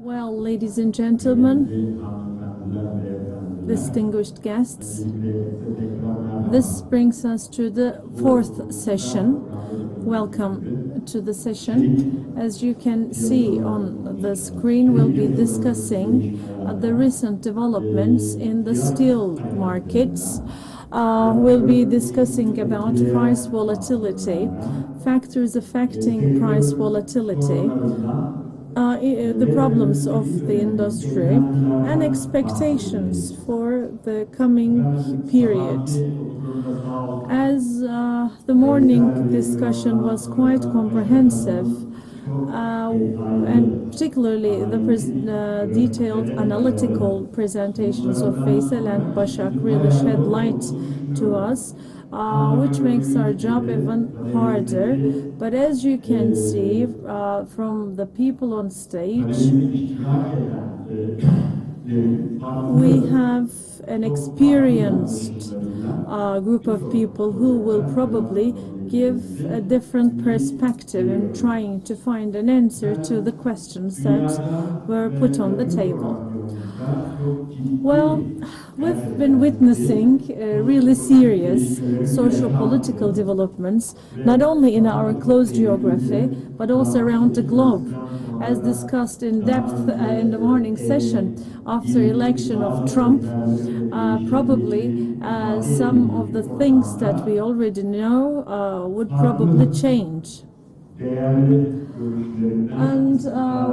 Well, ladies and gentlemen, distinguished guests, this brings us to the fourth session. Welcome to the session. As you can see on the screen, we'll be discussing the recent developments in the steel markets. We'll be discussing about price volatility, factors affecting price volatility, the problems of the industry, and expectations for the coming period. As the morning discussion was quite comprehensive, and particularly the detailed analytical presentations of Veysel and Başak really shed light to us, which makes our job even harder. But as you can see from the people on stage, we have an experienced group of people who will probably give a different perspective in trying to find an answer to the questions that were put on the table. Well, we've been witnessing really serious socio-political developments, not only in our close geography, but also around the globe. As discussed in depth in the morning session, after election of Trump, probably some of the things that we already know would probably change. And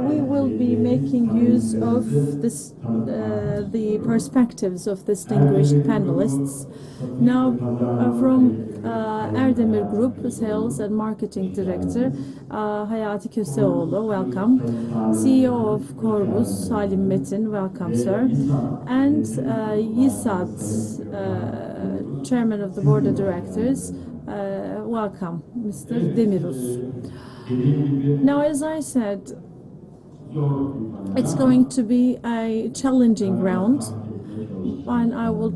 we will be making use of this, the perspectives of distinguished panelists. Now, from Erdemir Group, Sales and Marketing Director, Hayati, welcome. CEO of Corbus, Salim, Metin, welcome, sir. And YİSAD, Chairman of the Board of Directors, welcome, Mr. Demiruz. Now, as I said, it's going to be a challenging round, and I will,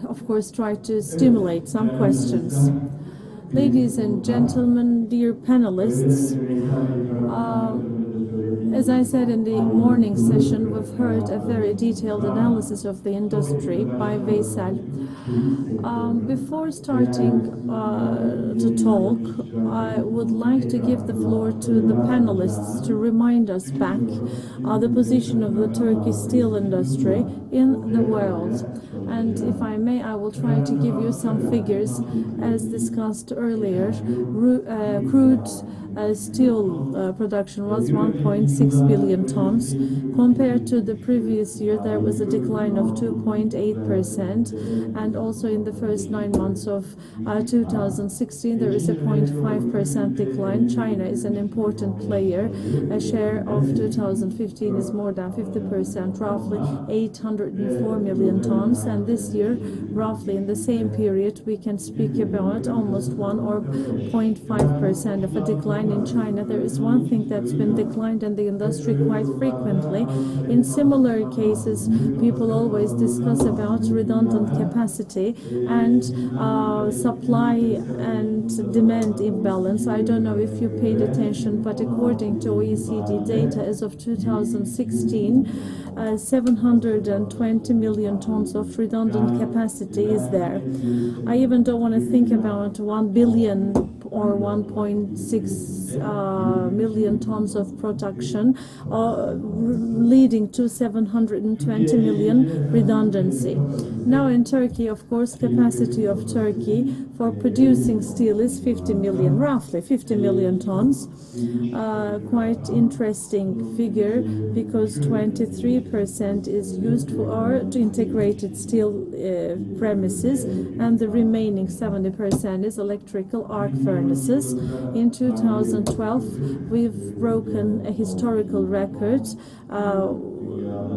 of course, try to stimulate some questions. Ladies and gentlemen, dear panelists, as I said in the morning session, we've heard a very detailed analysis of the industry by Veysel. Before starting to talk, I would like to give the floor to the panelists to remind us back the position of the Turkish steel industry in the world. And if I may, I will try to give you some figures. As discussed earlier, crude steel production was 1.6 billion tons. Compared to the previous year, there was a decline of 2.8%, and also in the first 9 months of 2016, there is a 0.5% decline. China is an important player. A share of 2015 is more than 50%, roughly 804 million tons, and this year, roughly in the same period, we can speak about almost 1 or 0.5% of a decline in China. There is one thing that's been declined in the industry quite frequently. In similar cases, people always discuss about redundant capacity and supply and demand imbalance. I don't know if you paid attention, but according to OECD data, as of 2016, 720 million tons of redundant capacity is there. I even don't want to think about 1 billion or 1.6 million tons of production, leading to 720 million redundancy. Now in Turkey, of course, capacity of Turkey for producing steel is 50 million, roughly 50 million tons. Quite interesting figure, because 23% is used for integrated steel premises, and the remaining 70% is electrical arc furnaces. In 2012, we've broken a historical record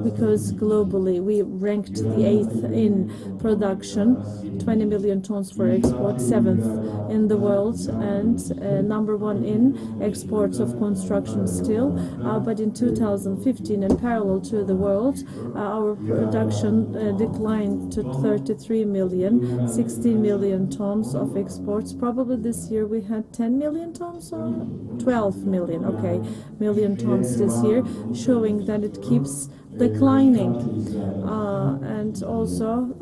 because globally we ranked the 8th in production, 20 million tons for export, 7th in the world, and number 1 in exports of construction steel. But in 2015, in parallel to the world, our production declined to 33 million, 16 million tons of exports. Probably this year we had 10 million tons, or 12 million, okay, million tons this year, showing that it keeps declining. And also,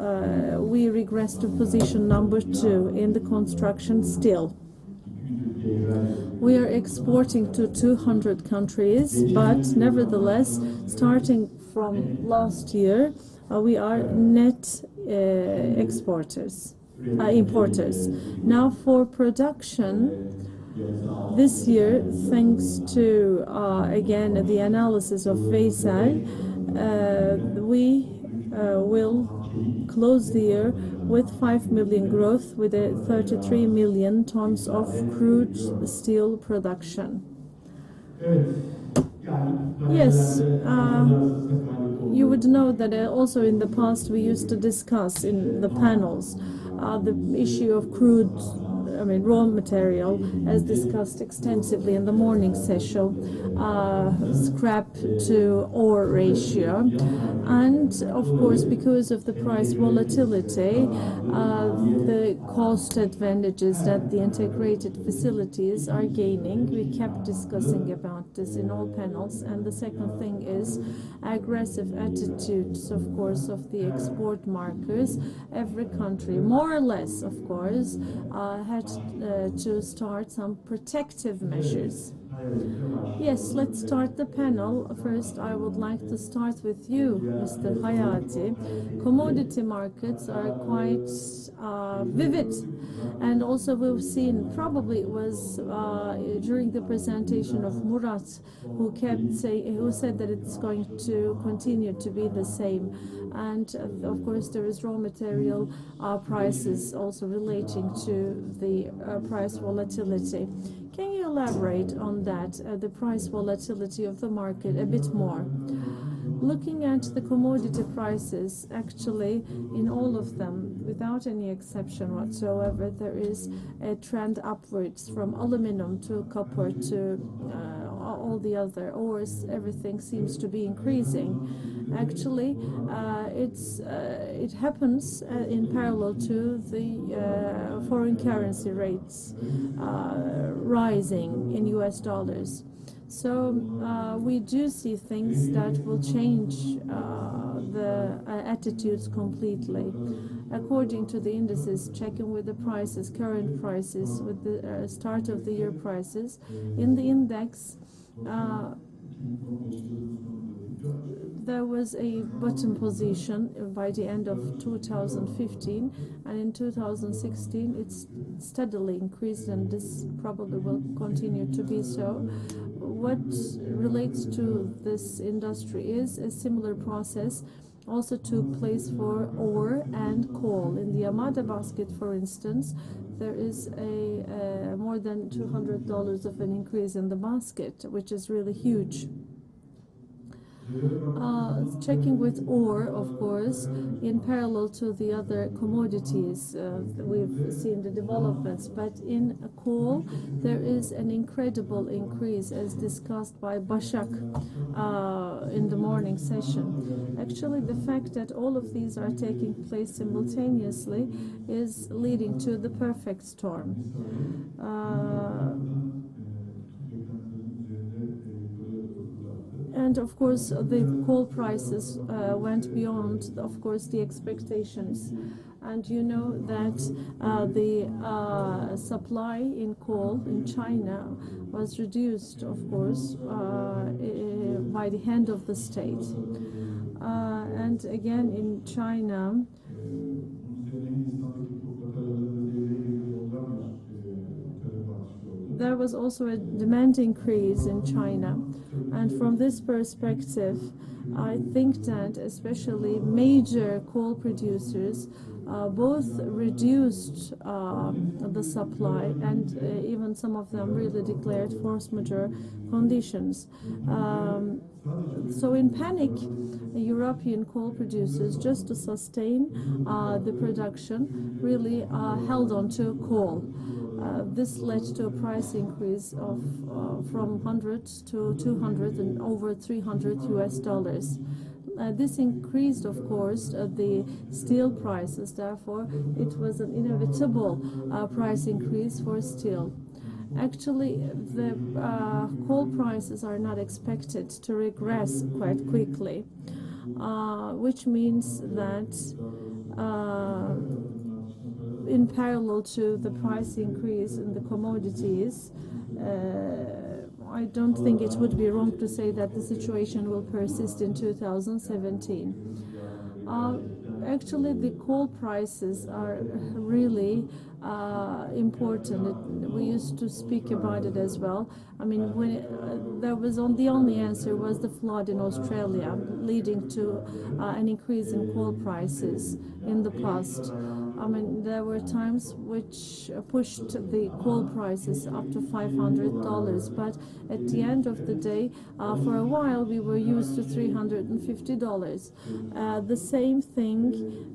we regress to position number 2 in the construction still. We are exporting to 200 countries, but nevertheless, starting from last year, we are net importers. Now for production, this year, thanks to again the analysis of YİSAD, we will close the year with 5 million growth, with a 33 million tons of crude steel production. Yes, you would know that also in the past we used to discuss in the panels the issue of crude, raw material, as discussed extensively in the morning session, scrap to ore ratio. And of course, because of the price volatility, the cost advantages that the integrated facilities are gaining, we kept discussing about this in all panels. And the second thing is aggressive attitudes, of course, of the export markers. Every country, more or less, of course, had to start some protective measures. Yes, let's start the panel. First, I would like to start with you, Mr. Hayati. Commodity markets are quite vivid, and also we've seen, probably it was during the presentation of Murat, who said that it's going to continue to be the same. And of course, there is raw material prices also relating to the price volatility. Can you elaborate on that, the price volatility of the market a bit more? Looking at the commodity prices, actually, in all of them, without any exception whatsoever, there is a trend upwards from aluminum to copper to all the other ores. Everything seems to be increasing. Actually, it happens in parallel to the foreign currency rates rising in US dollars. So we do see things that will change the attitudes completely. According to the indices, checking with the prices, current prices, with the start of the year prices, in the index, there was a bottom position by the end of 2015, and in 2016 it's steadily increased, and this probably will continue to be so. What relates to this industry is a similar process also took place for ore and coal. In the Amada basket, for instance, there is a more than $200 of an increase in the basket, which is really huge. Checking with ore, of course, in parallel to the other commodities, we've seen the developments, but in coal there is an incredible increase, as discussed by Başak in the morning session. Actually, the fact that all of these are taking place simultaneously is leading to the perfect storm. And of course, the coal prices went beyond, of course, the expectations. And you know that the supply in coal in China was reduced, of course, by the hand of the state. And again, in China, there was also a demand increase in China. And from this perspective, I think that especially major coal producers both reduced the supply, and even some of them really declared force majeure conditions. So in panic, European coal producers, just to sustain the production, really held on to coal. This led to a price increase of from 100 to 200 and over 300 US dollars. This increased, of course, the steel prices. Therefore, it was an inevitable price increase for steel. Actually, the coal prices are not expected to regress quite quickly, which means that in parallel to the price increase in the commodities, I don't think it would be wrong to say that the situation will persist in 2017. Actually, the coal prices are really important. We used to speak about it as well. I mean, when there was the only answer was the flood in Australia, leading to an increase in coal prices in the past. I mean, there were times which pushed the coal prices up to $500, but at the end of the day, for a while we were used to $350. The same thing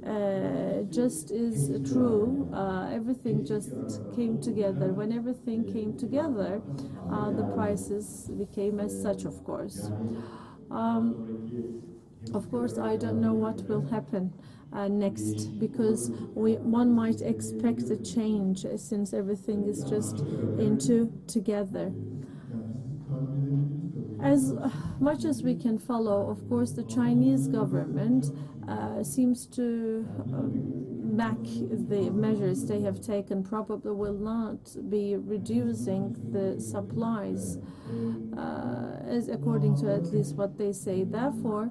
just is true. Everything just came together. When everything came together, the prices became as such, of course. Of course, I don't know what will happen next, because one might expect a change since everything is just together. As much as we can follow, of course, the Chinese government seems to back the measures they have taken, probably will not be reducing the supplies, as according to at least what they say. Therefore,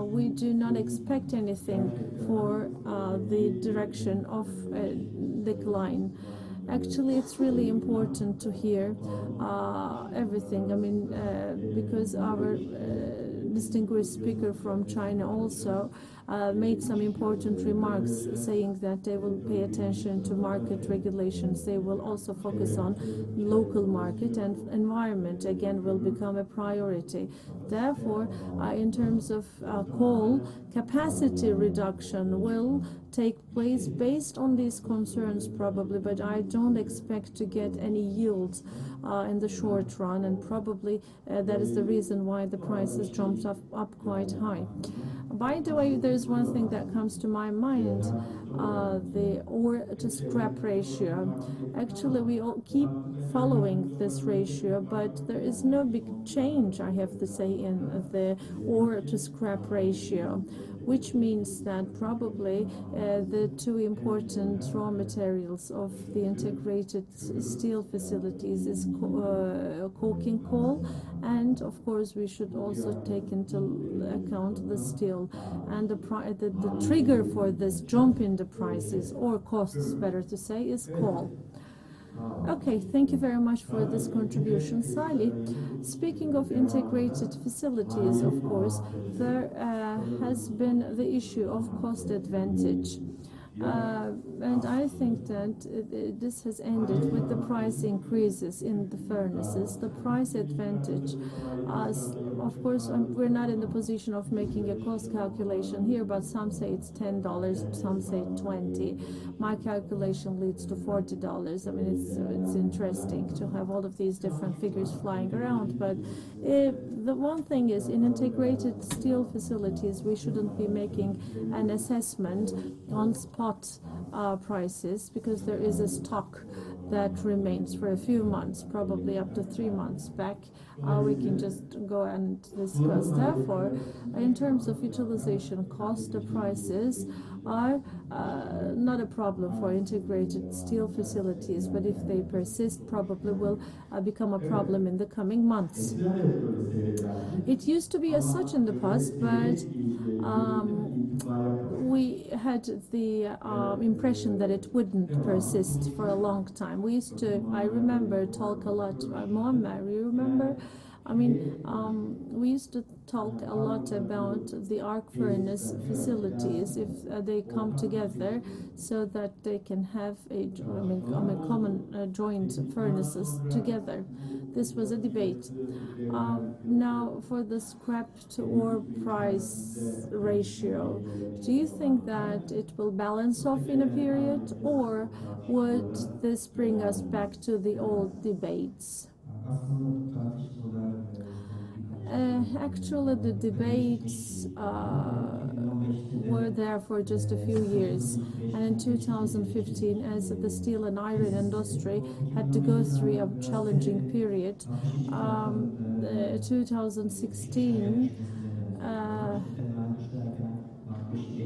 we do not expect anything for the direction of decline. Actually, it's really important to hear everything. I mean, because our distinguished speaker from China also made some important remarks, saying that they will pay attention to market regulations. They will also focus on local market, and environment again will become a priority. Therefore, in terms of coal, capacity reduction will take place based on these concerns probably, but I don't expect to get any yields in the short run, and probably that is the reason why the prices jumped up quite high. By the way, there's one thing that comes to my mind, the ore to scrap ratio. Actually, we all keep following this ratio, but there is no big change, I have to say, in the ore to scrap ratio, which means that probably the two important raw materials of the integrated steel facilities is coking coal, and of course we should also take into account the steel. And the trigger for this jump in the prices, or costs better to say, is coal. Okay, thank you very much for this contribution, Salih. Speaking of integrated facilities, of course, there has been the issue of cost advantage. And I think that this has ended with the price increases in the furnaces. The price advantage, of course, we're not in the position of making a cost calculation here, but some say it's $10, some say $20. My calculation leads to $40. I mean, it's interesting to have all of these different figures flying around, but the one thing is, in integrated steel facilities, we shouldn't be making an assessment on spot prices, because there is a stock that remains for a few months, probably up to 3 months back. We can just go and discuss. Therefore, in terms of utilization cost, the prices are not a problem for integrated steel facilities, but if they persist, probably will become a problem in the coming months. It used to be as such in the past, but we had the impression that it wouldn't persist for a long time. We used to, I remember, talk a lot. Muammer, you remember? I mean, we used to talk a lot about the arc furnace facilities, if they come together so that they can have a common joint furnaces together. This was a debate. Now, for the scrap to ore price ratio, do you think that it will balance off in a period, or would this bring us back to the old debates? Actually, the debates were there for just a few years, and in 2015, as the steel and iron industry had to go through a challenging period, 2016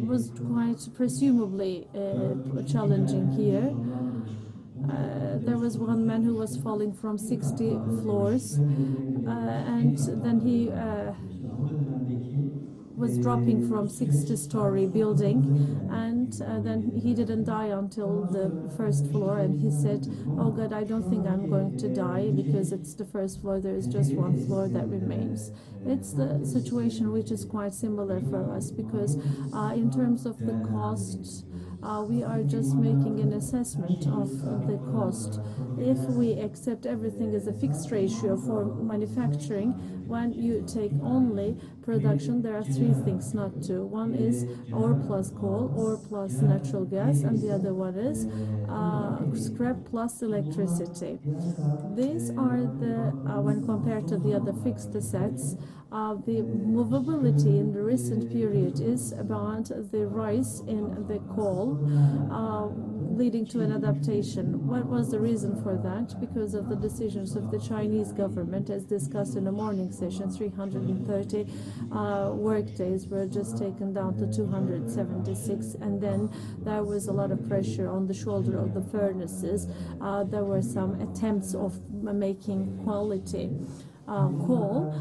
was quite presumably a challenging year. There was one man who was falling from 60 floors, and then he was dropping from 60-story building, and then he didn't die until the first floor, and he said, "Oh God, I don't think I'm going to die because it's the first floor, there is just one floor that remains." It's the situation which is quite similar for us, because in terms of the costs, we are just making an assessment of the cost. If we accept everything as a fixed ratio for manufacturing, when you take only production, there are three things not to. One is ore plus coal, ore plus natural gas, and the other one is scrap plus electricity. These are the, when compared to the other fixed assets, the movability in the recent period is about the rise in the coal, leading to an adaptation. What was the reason for that? Because of the decisions of the Chinese government, as discussed in the morning session. 330 work days were just taken down to 276, and then there was a lot of pressure on the shoulder of the furnaces. There were some attempts of making quality coal,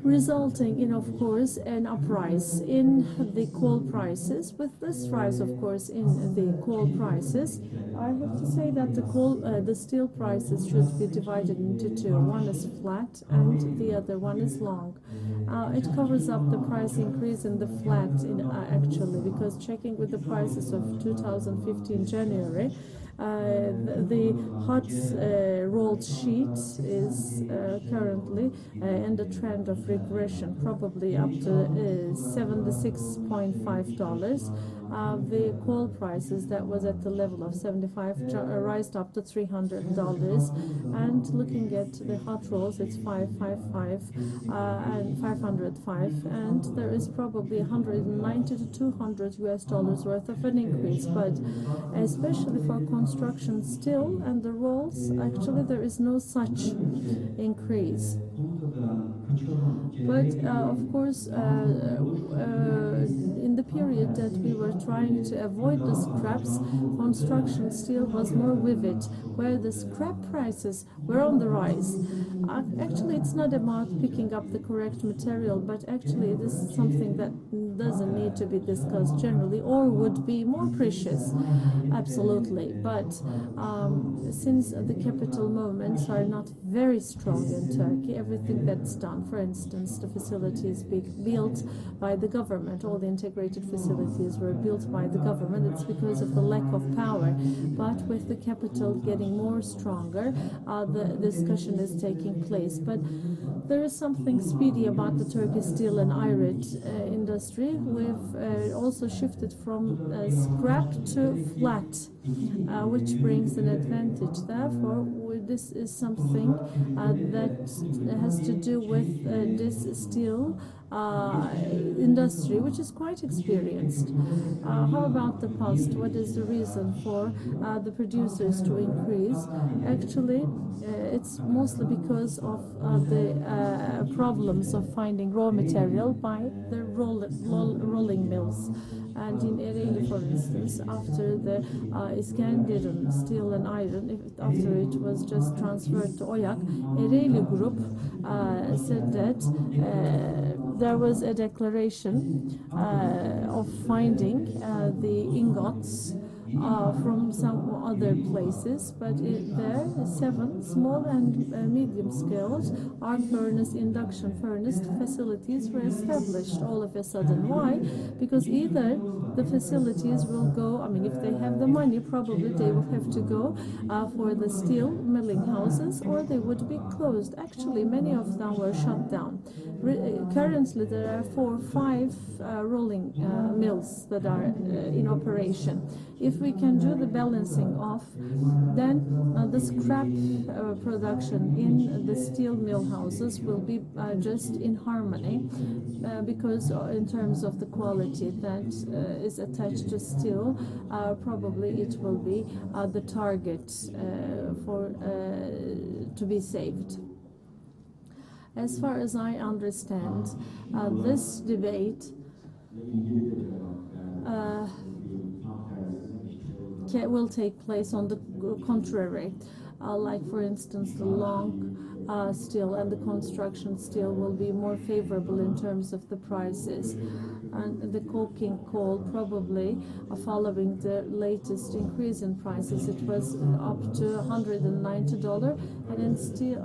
resulting in, of course, an uprise in the coal prices. With this rise, of course, in the coal prices, I have to say that the steel prices should be divided into two. One is flat and the other one is long. It covers up the price increase in the flat, actually, because checking with the prices of 2015 January, the hot rolled sheet is currently in the trend of regression, probably up to $76.5. The coal prices that was at the level of 75 rised up to $300. And looking at the hot rolls, it's 555 and 505, and there is probably 190 to 200 US dollars worth of an increase. But especially for construction steel and the rolls, actually there is no such increase. But of course, in the period that we were trying to avoid the scraps, construction steel was more vivid, where the scrap prices were on the rise. Actually, it's not about picking up the correct material, but actually this is something that doesn't need to be discussed generally, or would be more precious. Absolutely. But since the capital movements are not very strong in Turkey, everything that's done, for instance, the facilities built by the government, all the integrated facilities were built by the government. It's because of the lack of power. But with the capital getting more stronger, the discussion is taking place. But there is something speedy about the Turkish steel and iron industry. We've also shifted from scrap to flat, which brings an advantage. Therefore, this is something that has to do with this steel industry, which is quite experienced. How about the past? What is the reason for the producers to increase? Actually, it's mostly because of the problems of finding raw material by the rolling mills. And in Ereğli, for instance, after the Iskenderun steel and iron, after it was just transferred to Oyak, Ereğli Group said that there was a declaration of finding the ingots from some other places, but there 7 small and medium-scaled arc furnace, induction furnace facilities were established all of a sudden. Why? Because either the facilities will go, I mean, if they have the money, probably they will have to go for the steel milling houses, or they would be closed. Actually, many of them were shut down. Currently, there are 4 or 5 rolling mills that are in operation. If we can do the balancing off, then the scrap production in the steel mill houses will be just in harmony, because in terms of the quality that is attached to steel, probably it will be the target for to be saved. As far as I understand, this debate will take place on the contrary. Like, for instance, the long steel and the construction steel will be more favorable in terms of the prices. And the coking coal probably following the latest increase in prices, it was up to $190, and in steel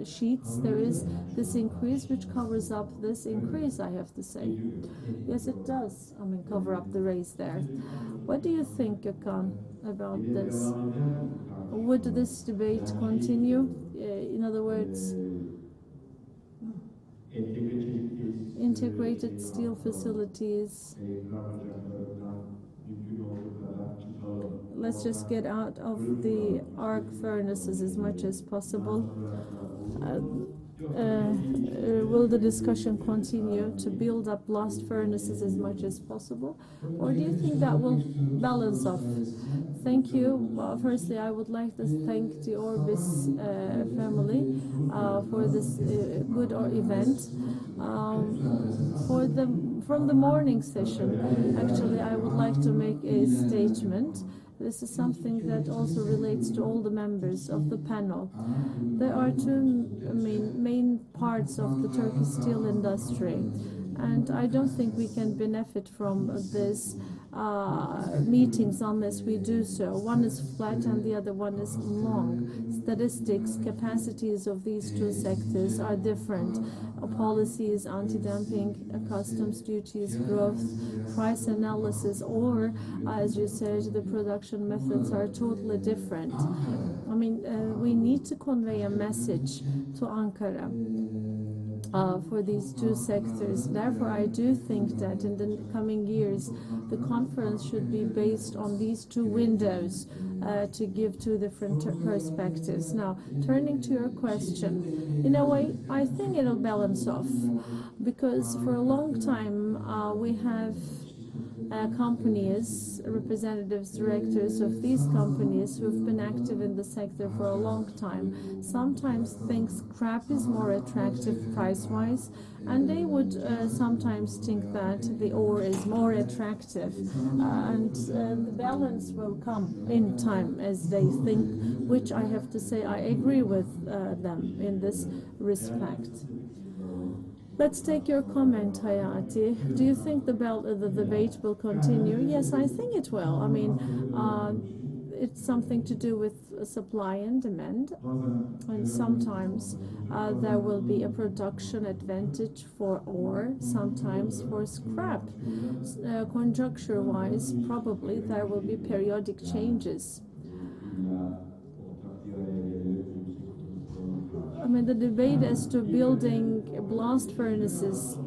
sheets there is this increase which covers up this increase, I have to say. Yes, it does, I mean, cover up the raise there. What do you think, Gokhan, about this? Would this debate continue? In other words, integrated steel facilities, let's just get out of the arc furnaces as much as possible. Will the discussion continue to build up blast furnaces as much as possible, or do you think that will balance off? Thank you. Firstly, I would like to thank the Orbis family for this good event. From the morning session, actually, I would like to make a statement. This is something that also relates to all the members of the panel. There are two main parts of the Turkish steel industry, and I don't think we can benefit from this meetings unless we do so. One is flat and the other one is long. Statistics, capacities of these two sectors are different. Policies, anti-dumping, customs duties, growth, price analysis, or as you said, the production methods are totally different. I mean, we need to convey a message to Ankara for these two sectors. Therefore, I do think that in the coming years, the conference should be based on these two windows to give two different perspectives. Now, turning to your question, in a way, I think it'll balance off, because for a long time we have companies, representatives, directors of these companies who've been active in the sector for a long time, sometimes think scrap is more attractive price-wise, and they would sometimes think that the ore is more attractive, and the balance will come in time as they think, which I have to say I agree with them in this respect. Let's take your comment, Hayati. Do you think the debate will continue? Yes, I think it will. I mean, it's something to do with supply and demand, and sometimes there will be a production advantage for ore, sometimes for scrap. Conjuncture-wise, probably there will be periodic changes. I mean, the debate as to building blast furnaces,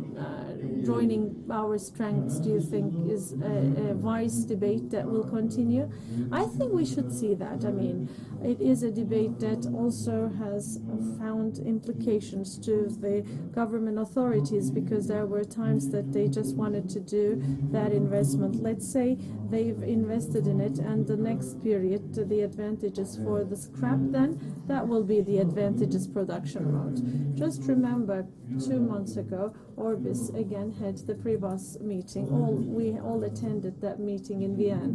joining our strengths, do you think is a wise debate that will continue? I think we should see that. I mean, it is a debate that also has found implications to the government authorities, because there were times that they just wanted to do that investment. Let's say they've invested in it, and the next period, the advantages for the scrap, then that will be the advantageous production route. Just remember, 2 months ago, Orbis again had the pre-boss meeting. We all attended that meeting in Vienna,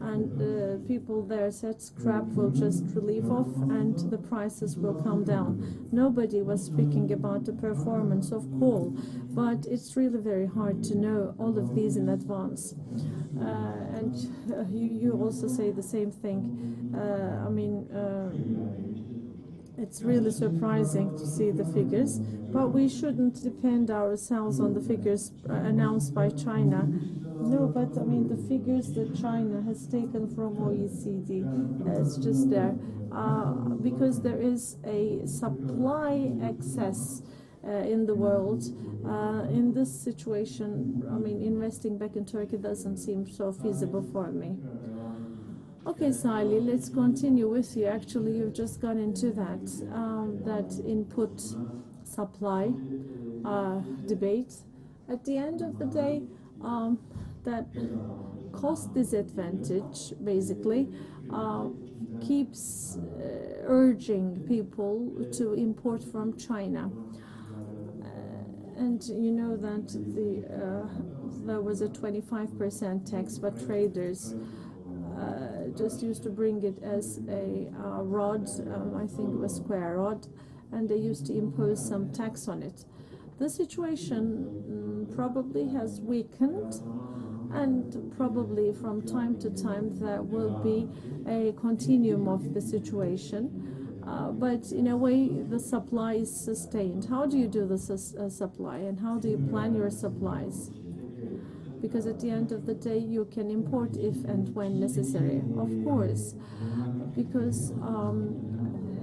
and people there said scrap will just relieve off and the prices will come down. Nobody was speaking about the performance of coal, but it's really very hard to know all of these in advance. And you also say the same thing. I mean, it's really surprising to see the figures, but we shouldn't depend ourselves on the figures announced by China. No, but I mean the figures that China has taken from OECD, it's just there, because there is a supply excess in the world. In this situation, I mean, investing back in Turkey doesn't seem so feasible for me. Okay, Salim, let's continue with you. Actually, you've just gone into that input supply debate. At the end of the day, that cost disadvantage basically keeps urging people to import from China. And you know that there was a 25% tax, but traders just used to bring it as a rod, I think it was square rod, and they used to impose some tax on it. The situation probably has weakened, and probably from time to time there will be a continuum of the situation. But in a way, the supply is sustained. How do you do the supply, and how do you plan your supplies? Because at the end of the day, you can import if and when necessary, of course. Because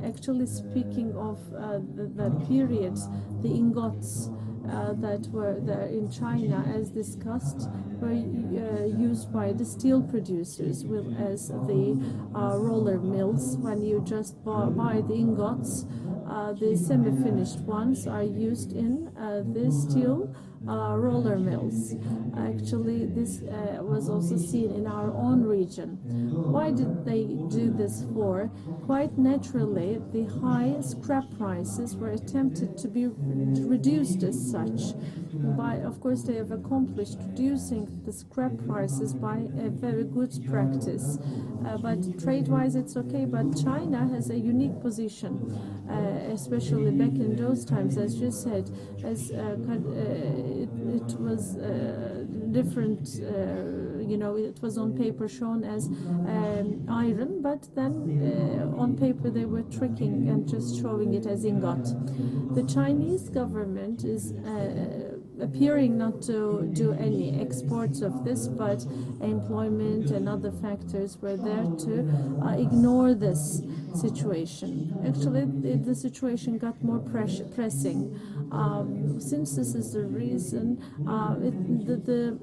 actually speaking of that period, the ingots that were there in China, as discussed, were used by the steel producers as the roller mills. When you just buy the ingots, the semi-finished ones are used in the steel roller mills. Actually, this was also seen in our own region. Why did they do this for? Quite naturally, the high scrap prices were attempted to be reduced as such. Of course, they have accomplished reducing the scrap prices by a very good practice. But trade-wise, it's okay. But China has a unique position, especially back in those times, as you said, as it was different. You know, it was on paper shown as iron, but then on paper they were tricking and just showing it as ingot. The Chinese government is appearing not to do any exports of this, but employment and other factors were there to ignore this situation. Actually, the situation got more pressing. Since this is the reason, the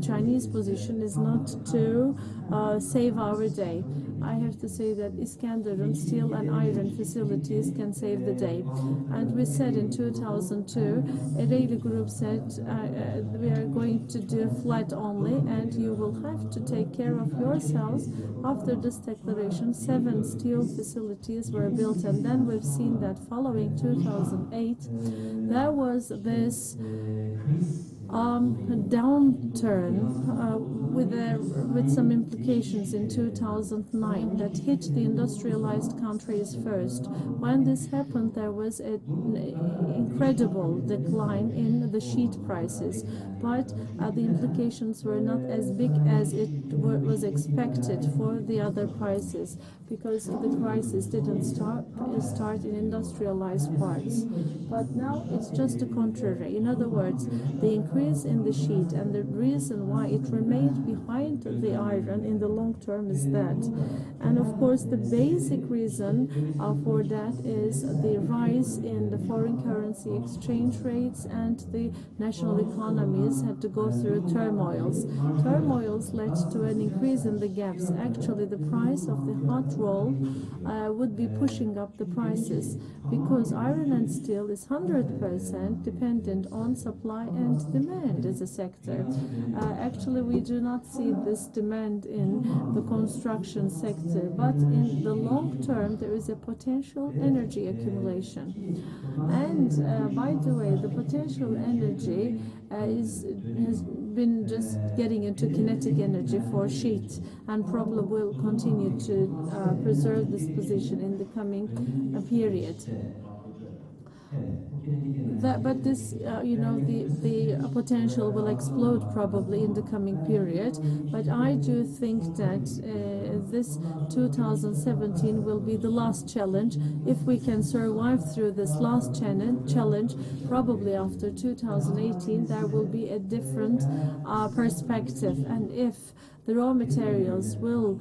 Chinese position is not to save our day. I have to say that Iskenderun steel and iron facilities can save the day. And we said in 2002, a daily group said we are going to do flat only, and you will have to take care of yourselves. After this declaration, 7 steel facilities were built, and then we've seen that following 2008, there was this downturn with some implications in 2009 that hit the industrialized countries first. When this happened, there was an incredible decline in the sheet prices, but the implications were not as big as it was expected for the other prices, because the crisis didn't start in industrialized parts. But now it's just the contrary. In other words, the increase in the sheet and the reason why it remained behind the iron in the long term is that. And of course, the basic reason for that is the rise in the foreign currency exchange rates, and the national economies had to go through turmoils. Turmoils led to an increase in the gaps. Actually, the price of the hot roll would be pushing up the prices, because iron and steel is 100% dependent on supply and demand as a sector. Actually, we do not see this demand in the construction sector, but in the long term there is a potential energy accumulation. And by the way, the potential energy has been just getting into kinetic energy for sheet, and probably will continue to preserve this position in the coming period. But this, you know, the potential will explode probably in the coming period. But I do think that this 2017 will be the last challenge. If we can survive through this last challenge, probably after 2018 there will be a different perspective. And if the raw materials will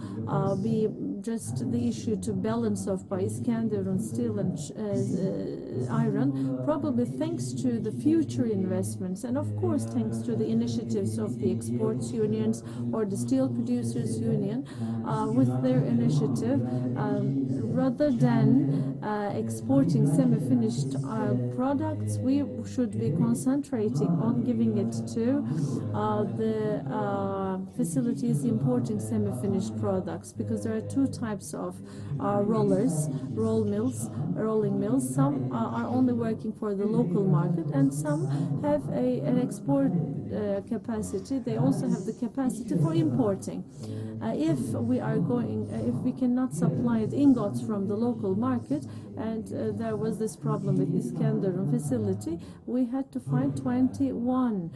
be just the issue to balance off by Iskenderun steel and iron, probably thanks to the future investments and of course thanks to the initiatives of the exports unions or the steel producers union with their initiative, rather than exporting semi-finished products, we should be concentrating on giving it to the facilities importing semi-finished products, because there are two types of rolling mills. Some are only working for the local market, and some have an export capacity. They also have the capacity for importing. If we cannot supply the ingots from the local market, and there was this problem with Iskenderun facility, we had to find 21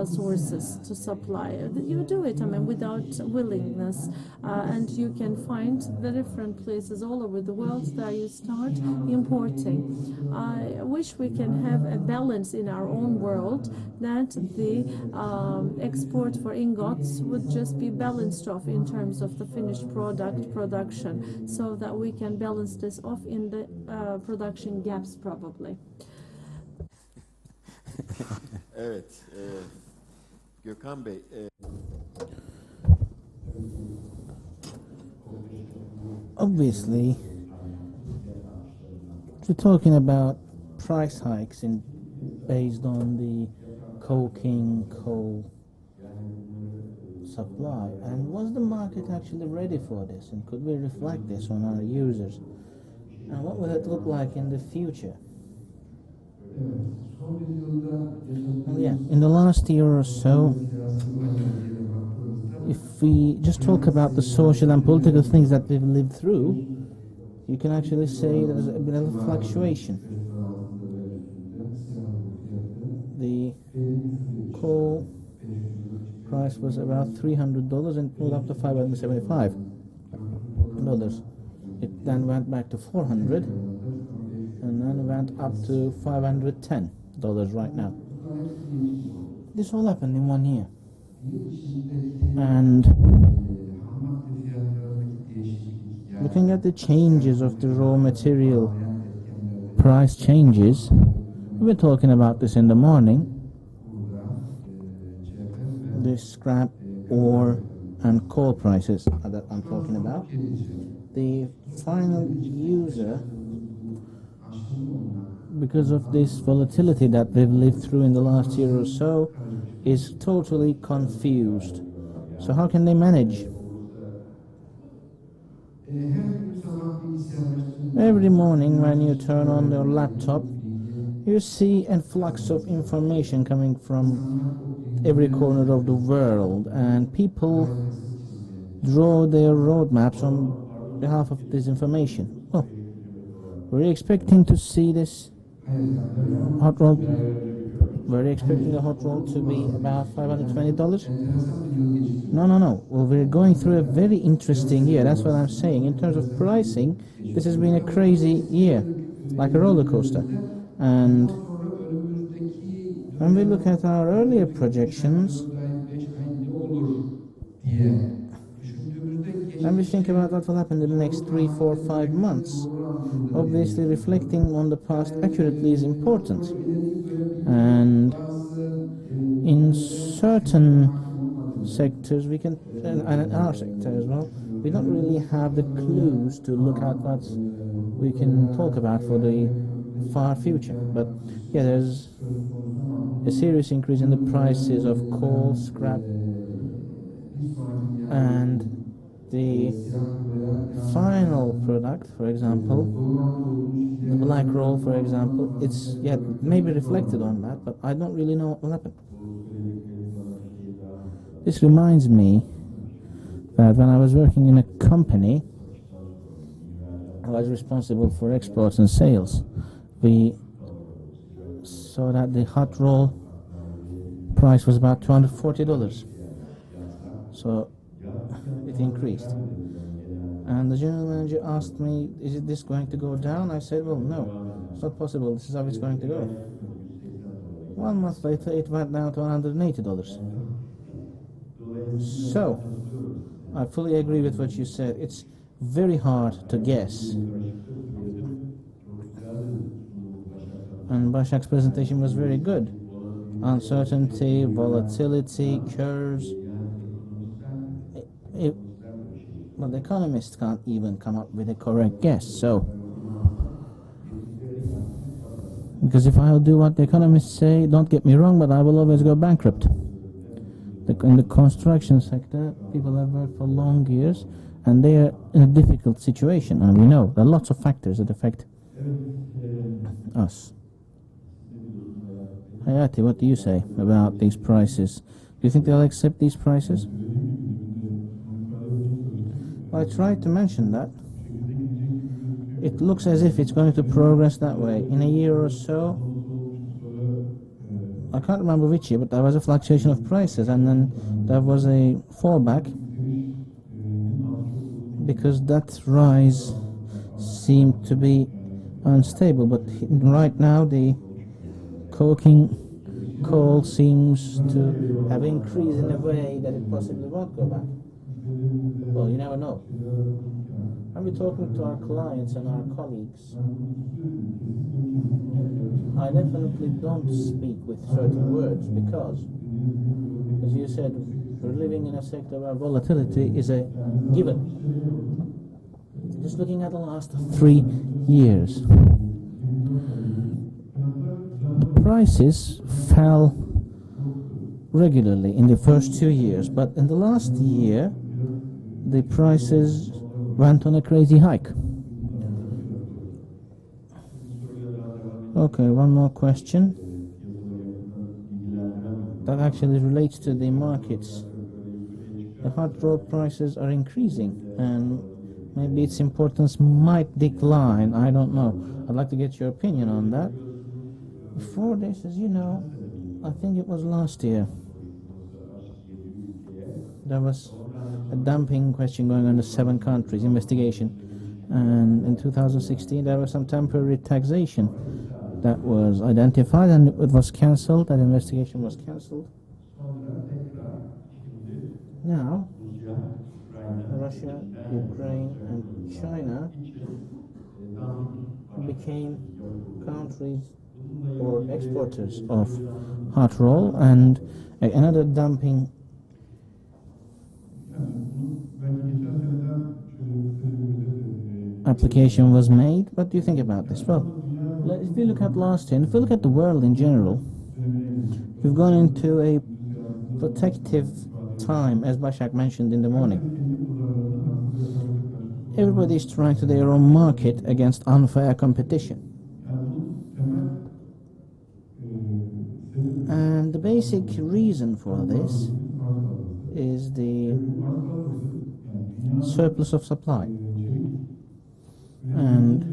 sources to supply. You do it, without willingness, and you can find the different places all over the world that you start importing. I wish we can have a balance in our own world, that the export for ingots would just be balanced off in terms of the finished product production, so that we can balance this off in the production gaps probably. Evet, Gokhan Bey. Obviously, we're talking about price hikes based on the coking coal supply, and was the market actually ready for this, and could we reflect this on our users, and what will it look like in the future? Well, yeah, in the last year or so, if we just talk about the social and political things that we've lived through, you can actually say there's a bit of a fluctuation. The coal price was about $300 and pulled up to $575. It then went back to $400 and then went up to $510 right now. This all happened in 1 year. And looking at the changes of the raw material price changes, we were talking about this in the morning, the scrap ore and coal prices that I'm talking about. The final user, because of this volatility that we've lived through in the last year or so, is totally confused. So how can they manage? Every morning when you turn on your laptop, you see an influx of information coming from every corner of the world, and people draw their roadmaps on behalf of this information. Well, were you expecting to see this hot roll? Were you expecting the hot roll to be about $520? No. Well, we're going through a very interesting year. That's what I'm saying. In terms of pricing, this has been a crazy year, like a roller coaster. And when we look at our earlier projections, and we think about what will happen in the next 3, 4, 5 months, obviously reflecting on the past accurately is important. And in certain sectors, we can, and in our sector as well, we don't really have the clues to look at what we can talk about for the far future. But yeah, there's a serious increase in the prices of coal, scrap, and the final product, for example, the black roll, for example, it's maybe reflected on that, but I don't really know what will happen. This reminds me that when I was working in a company, I was responsible for exports and sales. We saw that the hot roll price was about $240. So it increased. And the general manager asked me, is this going to go down? I said, well, no, it's not possible. This is how it's going to go. 1 month later, it went down to $180. So, I fully agree with what you said. It's very hard to guess. And Başak's presentation was very good. Uncertainty, volatility, curves. Well, the economists can't even come up with a correct guess, so. Because if I'll do what the economists say, don't get me wrong, but I will always go bankrupt. In the construction sector, people have worked for long years, and they are in a difficult situation. And we know there are lots of factors that affect us. Hayati, what do you say about these prices? Do you think they'll accept these prices? Well, I tried to mention that. It looks as if it's going to progress that way. In a year or so, I can't remember which year, but there was a fluctuation of prices, and then there was a fallback because that rise seemed to be unstable. But right now, the coking coal seems to have increased in a way that it possibly won't go back. Well, you never know. I'll be talking to our clients and our colleagues. I definitely don't speak with certain words because, as you said, we're living in a sector where volatility is a given. Just looking at the last 3 years, the prices fell regularly in the first 2 years, but in the last year, the prices went on a crazy hike. Okay, one more question. That actually relates to the markets. The hot rolled prices are increasing, and maybe its importance might decline. I don't know. I'd like to get your opinion on that. Before this, as you know, I think it was last year, there was a dumping question going on in 7 countries, investigation. And in 2016, there was some temporary taxation that was identified, and it was cancelled. That investigation was cancelled. Now, Russia, Ukraine, and China became countries or exporters of hot roll, and another dumping application was made. What do you think about this? Well, if you look at last year, and if you look at the world in general, we've gone into a protective time, as Başak mentioned in the morning. Everybody is trying to their own market against unfair competition. And the basic reason for this is the surplus of supply. And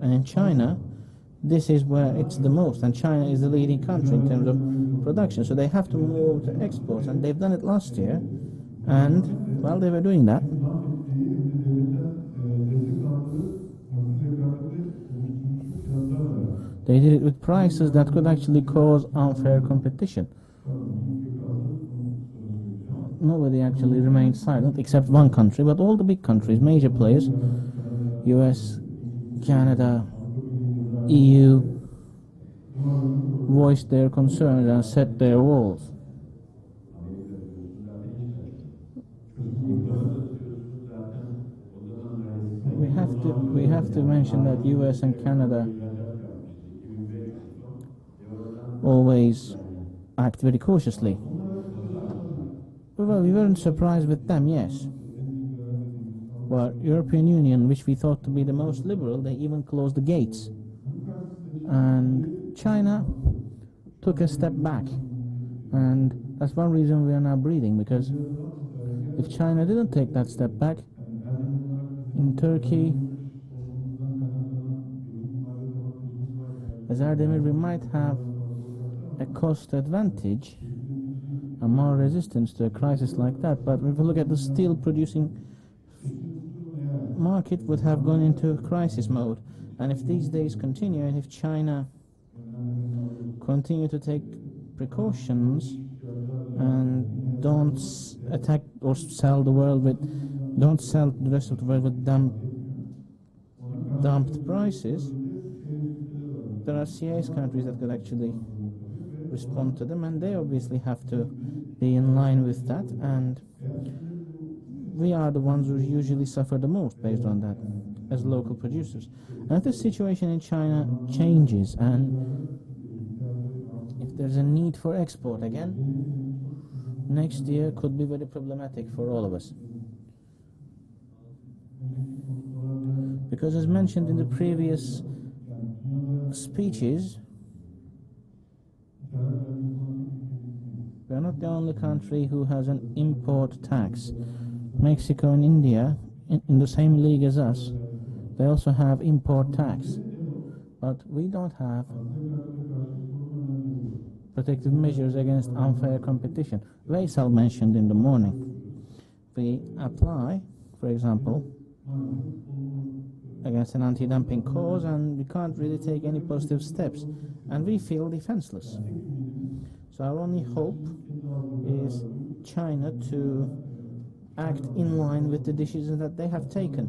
in China, this is where it's the most, and China is the leading country in terms of production, so they have to move to exports, and they've done it last year, and while they were doing that, they did it with prices that could actually cause unfair competition. Nobody actually remained silent except one country, but all the big countries, major players, US, Canada, EU, voiced their concerns and set their walls. We have to mention that US and Canada always act very cautiously. Well, we weren't surprised with them, yes. But European Union, which we thought to be the most liberal, they even closed the gates. And China took a step back. And that's one reason we are now breathing, because if China didn't take that step back, in Turkey, as Erdemir, we might have a cost advantage and more resistance to a crisis like that. But if you look at the steel producing market, would have gone into crisis mode. And if these days continue, and if China continue to take precautions, and don't attack or sell the world with, don't sell the rest of the world with dumped prices, there are CIS countries that could actually respond to them, and they obviously have to be in line with that, and we are the ones who usually suffer the most based on that as local producers. And if the situation in China changes and if there's a need for export again, next year could be very problematic for all of us. Because as mentioned in the previous speeches, we are not the only country who has an import tax. Mexico and India, in the same league as us, they also have import tax. But we don't have protective measures against unfair competition. YİSAD mentioned in the morning. We apply, for example, against an anti-dumping cause, and we can't really take any positive steps, and we feel defenseless. So our only hope is China to act in line with the decisions that they have taken.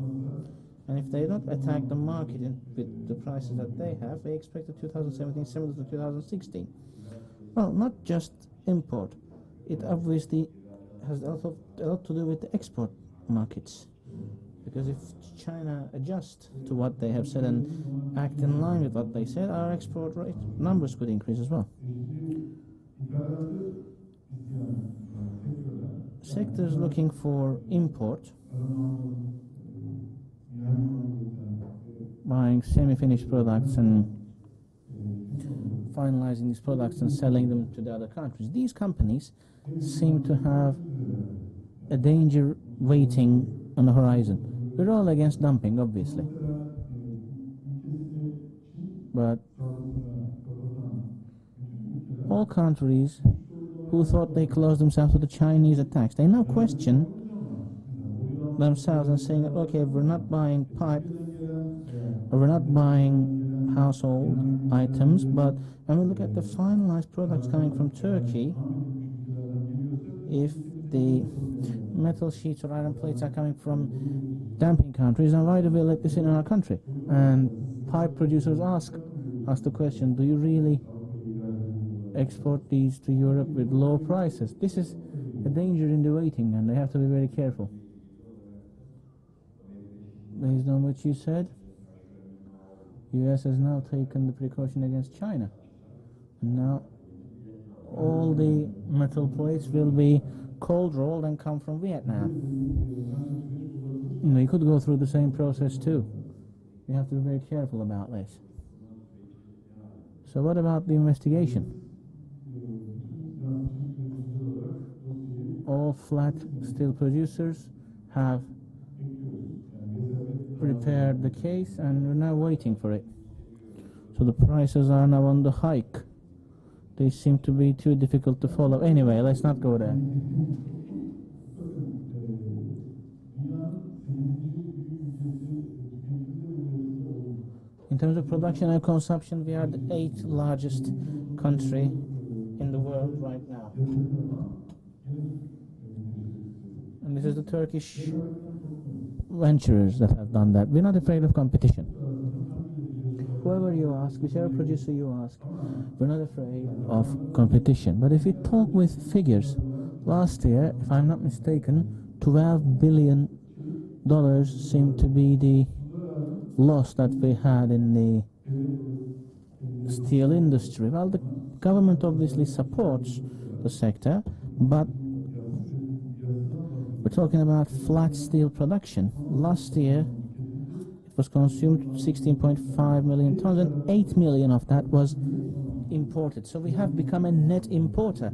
And if they don't attack the market with the prices that they have, they expect the 2017 similar to 2016. Well, not just import. It obviously has a lot to do with the export markets. Because if China adjusts to what they have said and act in line with what they said, our export rate numbers could increase as well. Sectors looking for import, buying semi-finished products and finalizing these products and selling them to the other countries. These companies seem to have a danger waiting on the horizon. We're all against dumping, obviously. But all countries who thought they closed themselves to the Chinese attacks, they now question themselves and saying, okay, we're not buying pipe, or we're not buying household items, but when we look at the finalized products coming from Turkey, if the metal sheets or iron plates are coming from dumping countries, then why do we let this in our country? And pipe producers ask us the question, do you really export these to Europe with low prices? This is a danger in the waiting, and they have to be very careful. Based on what you said, US has now taken the precaution against China. And now all the metal plates will be cold rolled and come from Vietnam. We could go through the same process too. We have to be very careful about this. So what about the investigation? All flat steel producers have prepared the case, and we're now waiting for it. So the prices are now on the hike. They seem to be too difficult to follow. Anyway, let's not go there. In terms of production and consumption, we are the 8th largest country in the world right now. And this is the Turkish venturers that have done that. We're not afraid of competition. Whoever you ask, whichever producer you ask, we're not afraid of competition. But if you talk with figures, last year, if I'm not mistaken, $12 billion seemed to be the loss that we had in the steel industry. Well, the government obviously supports the sector, but we're talking about flat steel production. Last year, it was consumed 16.5 million tons, and 8 million of that was imported. So we have become a net importer,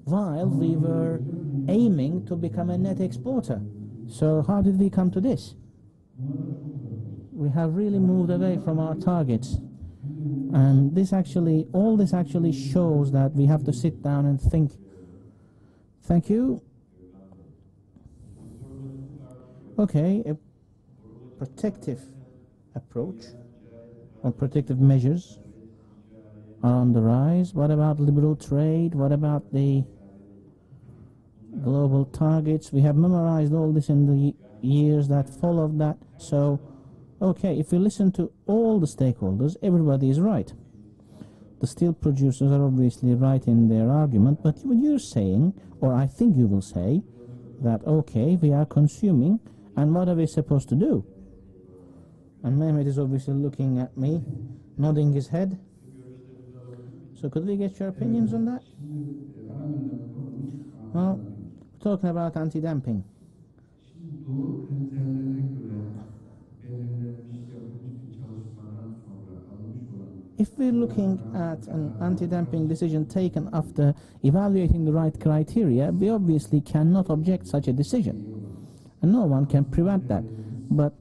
while we were aiming to become a net exporter. So how did we come to this? We have really moved away from our targets. And all this actually shows that we have to sit down and think. Thank you. Okay, a protective approach or protective measures are on the rise. What about liberal trade? What about the global targets. We have memorized all this in the years that followed that. So, okay, if we listen to all the stakeholders, everybody is right. The steel producers are obviously right in their argument, but what you're saying, or I think you will say, that okay, we are consuming, and what are we supposed to do? And Mehmet is obviously looking at me, nodding his head. So could we get your opinions on that? Well, we're talking about anti-dumping. If we're looking at an anti-dumping decision taken after evaluating the right criteria, we obviously cannot object such a decision. And no one can prevent that. But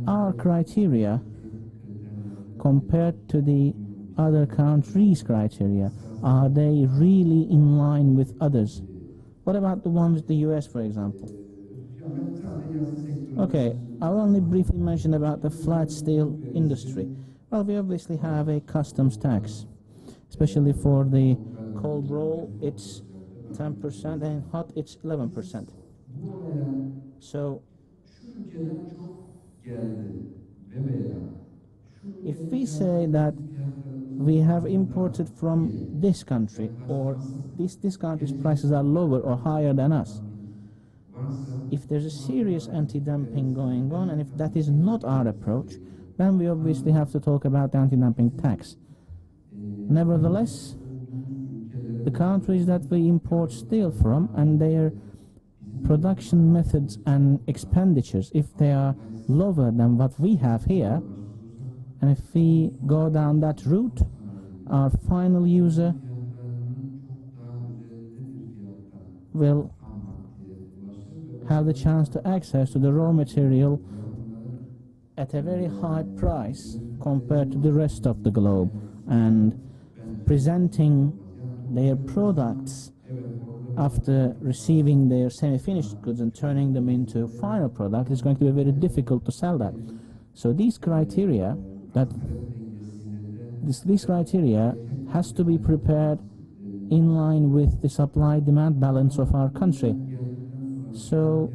our criteria, compared to the other countries' criteria, are they really in line with others? What about the ones with the US, for example? Okay, I'll only briefly mention about the flat steel industry. Well, we obviously have a customs tax, especially for the cold roll, it's 10%, and hot, it's 11%. So, if we say that we have imported from this country, or this country's prices are lower or higher than us, if there's a serious anti-dumping going on, and if that is not our approach, then we obviously have to talk about the anti-dumping tax. Nevertheless, the countries that we import steel from and their production methods and expenditures, if they are lower than what we have here, and if we go down that route, our final user will have the chance to access to the raw material at a very high price compared to the rest of the globe, and presenting their products after receiving their semi-finished goods and turning them into final product is going to be very difficult to sell that. So these criteria has to be prepared in line with the supply-demand balance of our country. So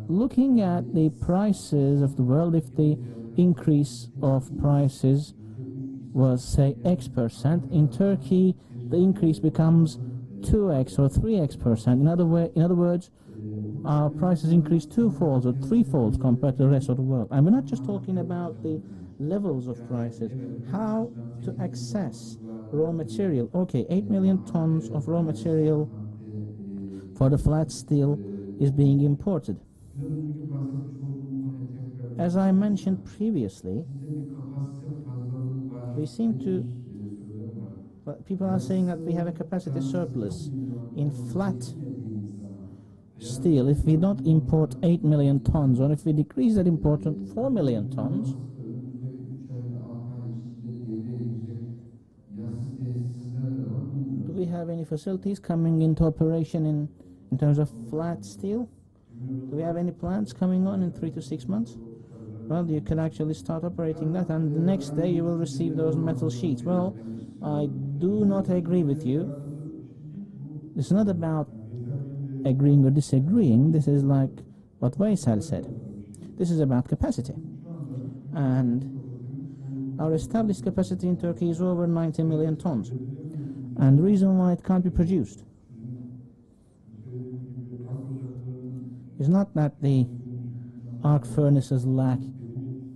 looking at the prices of the world, if the increase of prices was, say, X%, in Turkey the increase becomes 2x or 3x%. In other words, our prices increase twofolds or threefolds compared to the rest of the world. And we're not just talking about the levels of prices, how to access raw material. Okay, 8 million tons of raw material for the flat steel is being imported. As I mentioned previously, we seem to, people are saying that we have a capacity surplus in flat steel. If we don't import 8 million tons, or if we decrease that import to 4 million tons, do we have any facilities coming into operation in terms of flat steel? Do we have any plants coming on in 3 to 6 months? Well, you can actually start operating that, and the next day you will receive those metal sheets. Well, I do not agree with you. It's not about agreeing or disagreeing. This is like what YİSAD said. This is about capacity. And our established capacity in Turkey is over 90 million tons. And the reason why it can't be produced is not that the arc furnaces lack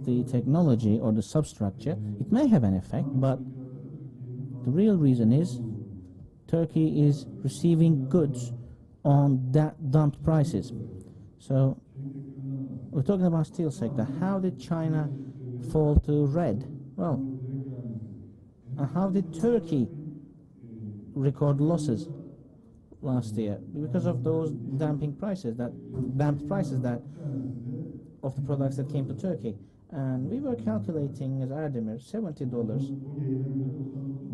the technology or the substructure. It may have an effect, but the real reason is Turkey is receiving goods on that dumped prices. So we're talking about steel sector. How did China fall to red? Well, how did Turkey record losses last year? Because of those dumped prices that of the products that came to Turkey. And we were calculating as Erdemir $70.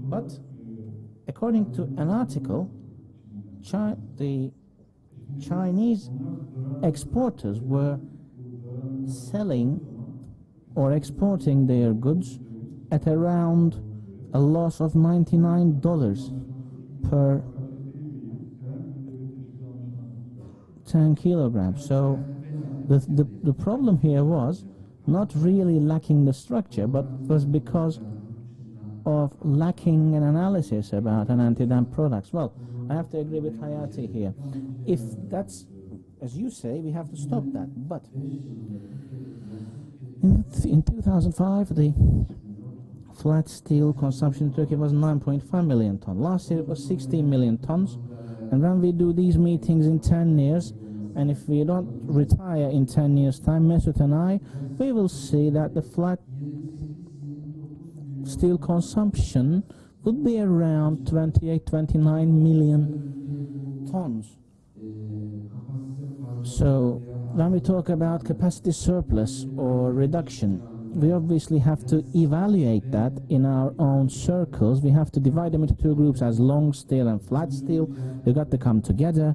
But according to an article, the Chinese exporters were selling or exporting their goods at around a loss of $99 per 10 kilograms. So the problem here was not really lacking the structure, but was because of lacking an analysis about an anti-dump products. Well, I have to agree with Hayati here. If that's, as you say, we have to stop that. But in 2005, the flat steel consumption in Turkey was 9.5 million tons. Last year it was 16 million tons. And when we do these meetings in 10 years, and if we don't retire in 10 years' time, Mesut and I, we will see that the flat steel consumption would be around 28, 29 million tons. So when we talk about capacity surplus or reduction, we obviously have to evaluate that in our own circles. We have to divide them into two groups as long steel and flat steel. They've got to come together.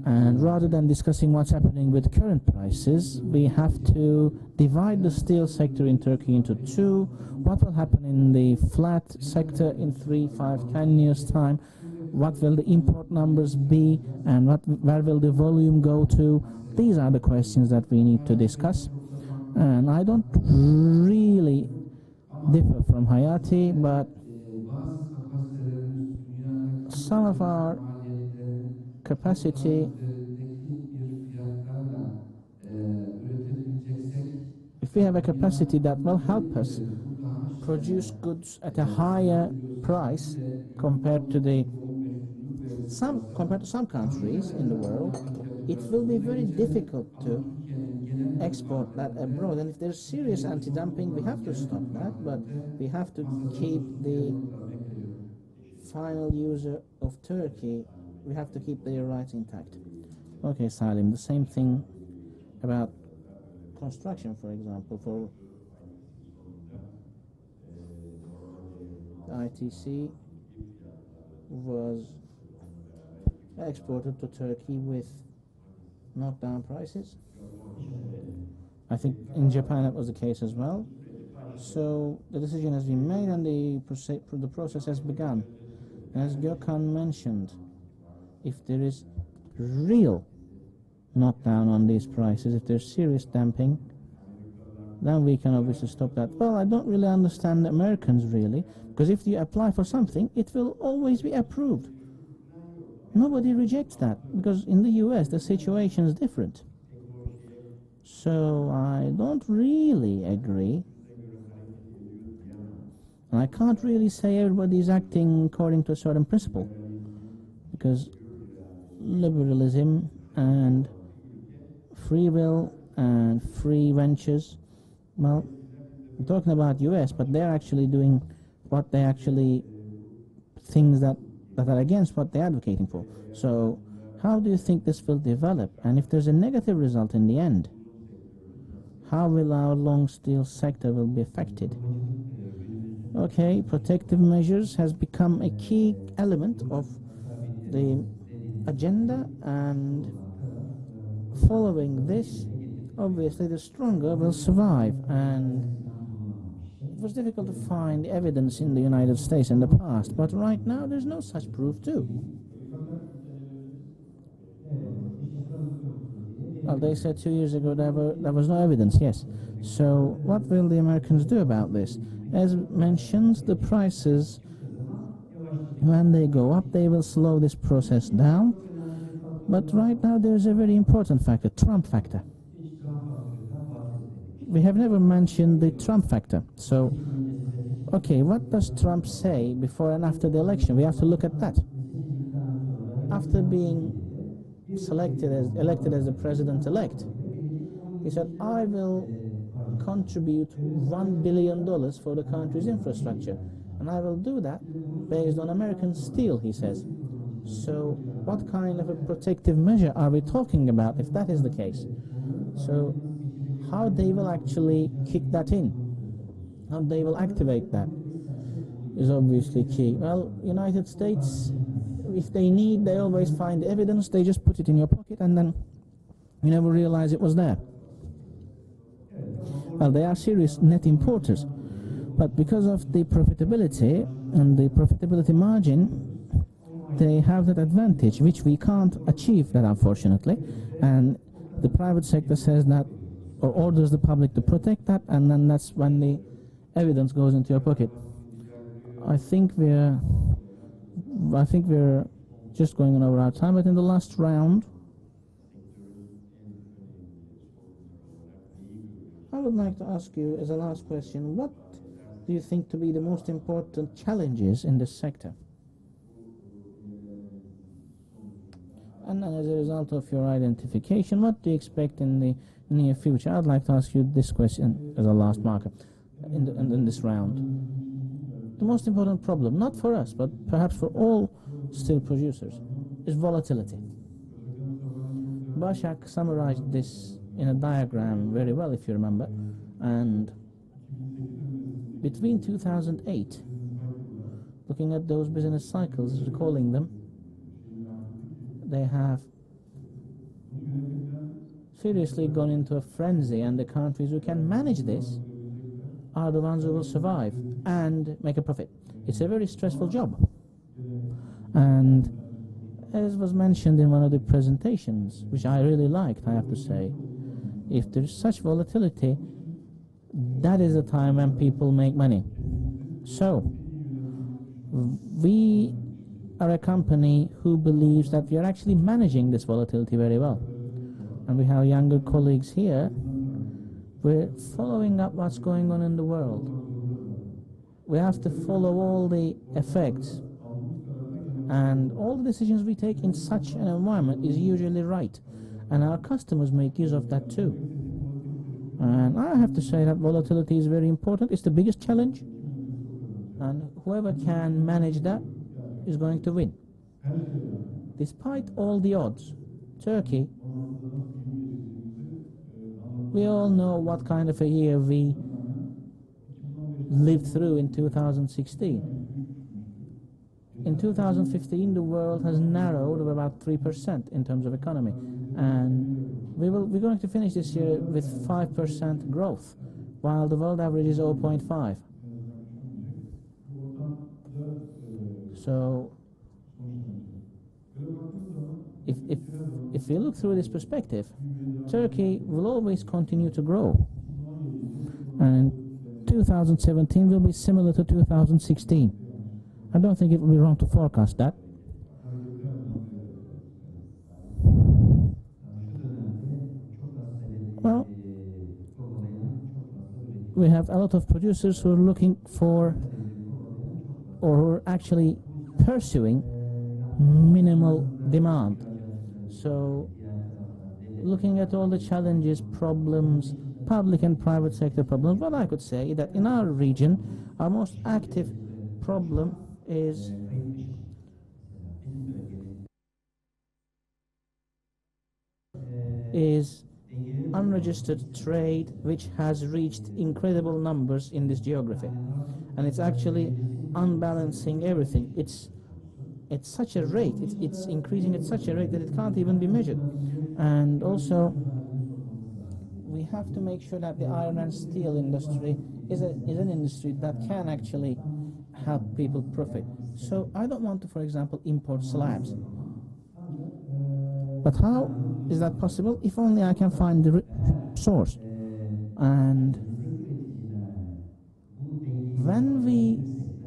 And rather than discussing what's happening with current prices, we have to divide the steel sector in Turkey into two. What will happen in the flat sector in 3, 5, 10 years' time? What will the import numbers be? And where will the volume go to? These are the questions that we need to discuss. And I don't really differ from Hayati, but some of our capacity, if we have a capacity that will help us produce goods at a higher price compared to some countries in the world, it will be very difficult to export that abroad. And if there's serious anti-dumping, we have to stop that, but we have to keep the final user of Turkey, we have to keep their rights intact. Okay, Salim, the same thing about construction, for example, for the ITC was exported to Turkey with knockdown prices. I think in Japan that was the case as well. So the decision has been made and the process has begun. As Gokhan mentioned, if there is real knockdown on these prices, if there's serious dumping, then we can obviously stop that. Well, I don't really understand the Americans really, because if you apply for something, it will always be approved. Nobody rejects that, because in the US the situation is different. So I don't really agree. And I can't really say everybody is acting according to a certain principle, because liberalism and free will and free ventures, well, I'm talking about US, but they're actually doing what they actually, things that are against what they're advocating for. So how do you think this will develop? And if there's a negative result in the end, how will our long steel sector will be affected? Okay, protective measures has become a key element of the agenda, and following this, obviously the stronger will survive. And it was difficult to find evidence in the United States in the past, but right now there's no such proof too. Well, they said 2 years ago there was no evidence, yes. So what will the Americans do about this? As mentioned, the prices, when they go up, they will slow this process down. But right now there's a very important factor, Trump factor. We have never mentioned the Trump factor. So, okay, what does Trump say before and after the election? We have to look at that. After being elected as the president-elect, he said, I will contribute $1 billion for the country's infrastructure, and I will do that based on American steel, he says. So what kind of a protective measure are we talking about if that is the case? So how they will actually kick that in, how they will activate that is obviously key. Well, United States, if they need, they always find evidence, they just put it in your pocket and then you never realize it was there. Well, they are serious net importers, but because of the profitability and the profitability margin, they have that advantage, which we can't achieve that, unfortunately. And the private sector says that, or orders the public to protect that, and then that's when the evidence goes into your pocket. I think we're just going on over our time, but in the last round, I would like to ask you as a last question, what do you think to be the most important challenges in this sector? And then as a result of your identification, what do you expect in the near future? I'd like to ask you this question as a last marker in this round. The most important problem, not for us, but perhaps for all steel producers, is volatility. Başak summarized this in a diagram very well, if you remember. And between 2008, looking at those business cycles, recalling them, they have seriously gone into a frenzy, and the countries who can manage this are the ones who will survive and make a profit. It's a very stressful job. And as was mentioned in one of the presentations, which I really liked, I have to say, if there's such volatility, that is the time when people make money. So, we are a company who believes that we are actually managing this volatility very well. And we have younger colleagues here. We're following up what's going on in the world. We have to follow all the effects. And all the decisions we take in such an environment is usually right. And our customers make use of that too. And I have to say that volatility is very important. It's the biggest challenge. And whoever can manage that is going to win. Despite all the odds, Turkey, we all know what kind of a year we lived through in 2016. In 2015, the world has narrowed of about 3% in terms of economy. And we're going to finish this year with 5% growth, while the world average is 0.5. So, if we look through this perspective, Turkey will always continue to grow. And 2017 will be similar to 2016. I don't think it will be wrong to forecast that. Well, we have a lot of producers who are looking for, or who are actually pursuing, minimal demand. So, looking at all the challenges, problems, public and private sector problems, what I could say is that in our region, our most active problem is unregistered trade, which has reached incredible numbers in this geography, and it's actually unbalancing everything. It's at such a rate, it's increasing at such a rate that it can't even be measured. And also, we have to make sure that the iron and steel industry is an industry that can actually help people profit. So I don't want to, for example, import slabs. But how is that possible? If only I can find the source. And when we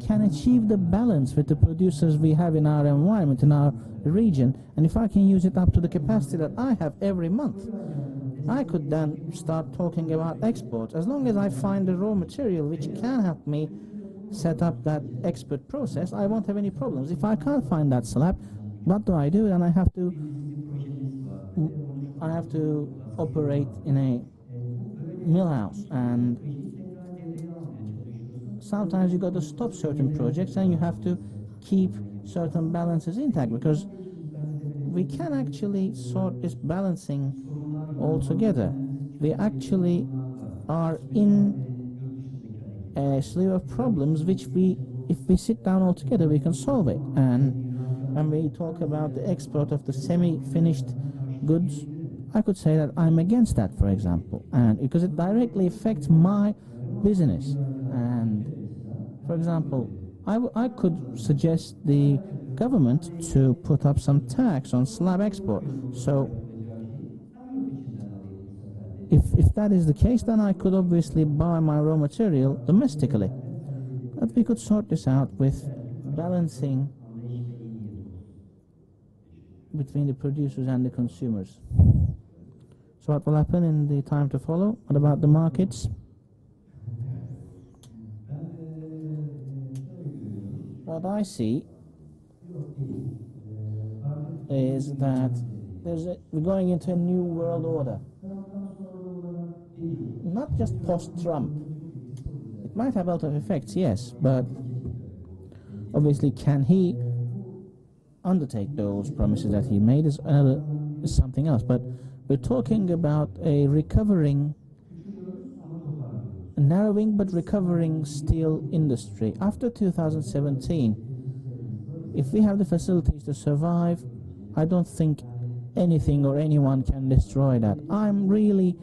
can achieve the balance with the producers we have in our environment, in our region, and if I can use it up to the capacity that I have every month, I could then start talking about exports. As long as I find the raw material which can help me set up that export process, I won't have any problems. If I can't find that slab, what do? Then I have to operate in a mill house, and sometimes you got to stop certain projects and you have to keep certain balances intact, because we can actually sort this balancing all together. We actually are in a slew of problems which if we sit down all together, we can solve it. And when we talk about the export of the semi-finished goods, I could say that I'm against that, for example, and because it directly affects my business. And for example, I could suggest the government to put up some tax on slab export. So if that is the case, then I could obviously buy my raw material domestically. But we could sort this out with balancing between the producers and the consumers. So what will happen in the time to follow? What about the markets? What I see is that we're going into a new world order. Not just post-Trump. It might have a lot of effects, yes, but obviously can he undertake those promises that he made is something else. But we're talking about a narrowing but recovering steel industry. After 2017, if we have the facilities to survive, I don't think anything or anyone can destroy that. I'm really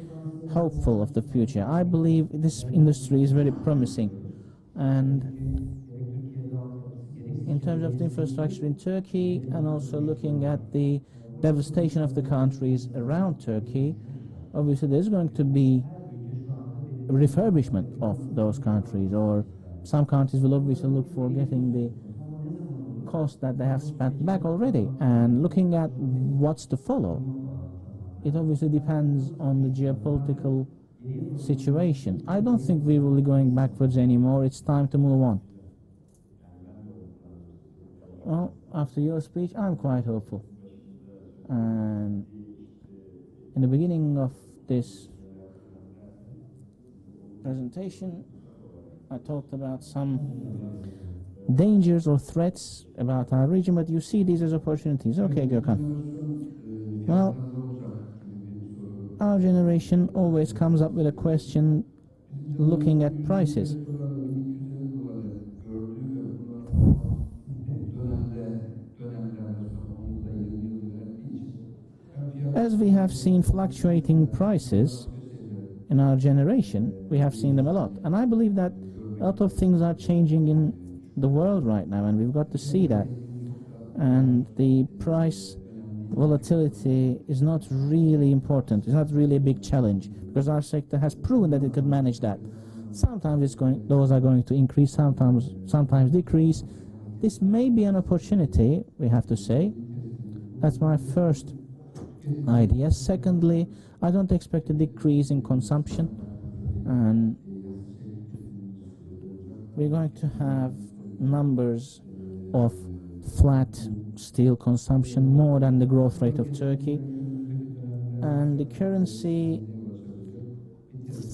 hopeful of the future. I believe this industry is very promising. And in terms of the infrastructure in Turkey and also looking at the devastation of the countries around Turkey, obviously there's going to be a refurbishment of those countries, or some countries will obviously look for getting the cost that they have spent back already, and looking at what's to follow. It obviously depends on the geopolitical situation. I don't think we will be going backwards anymore. It's time to move on. Well, after your speech, I'm quite hopeful. And in the beginning of this presentation, I talked about some dangers or threats about our region, but you see these as opportunities. Okay, Gokhan. Well, our generation always comes up with a question looking at prices. As we have seen fluctuating prices in our generation, we have seen them a lot. And I believe that a lot of things are changing in the world right now, and we've got to see that. And the price volatility is not really important. It's not really a big challenge, because our sector has proven that it could manage that. Sometimes those are going to increase, sometimes decrease. This may be an opportunity, we have to say. That's my first idea. Secondly, I don't expect a decrease in consumption, and we're going to have numbers of flat steel consumption more than the growth rate of Turkey, and the currency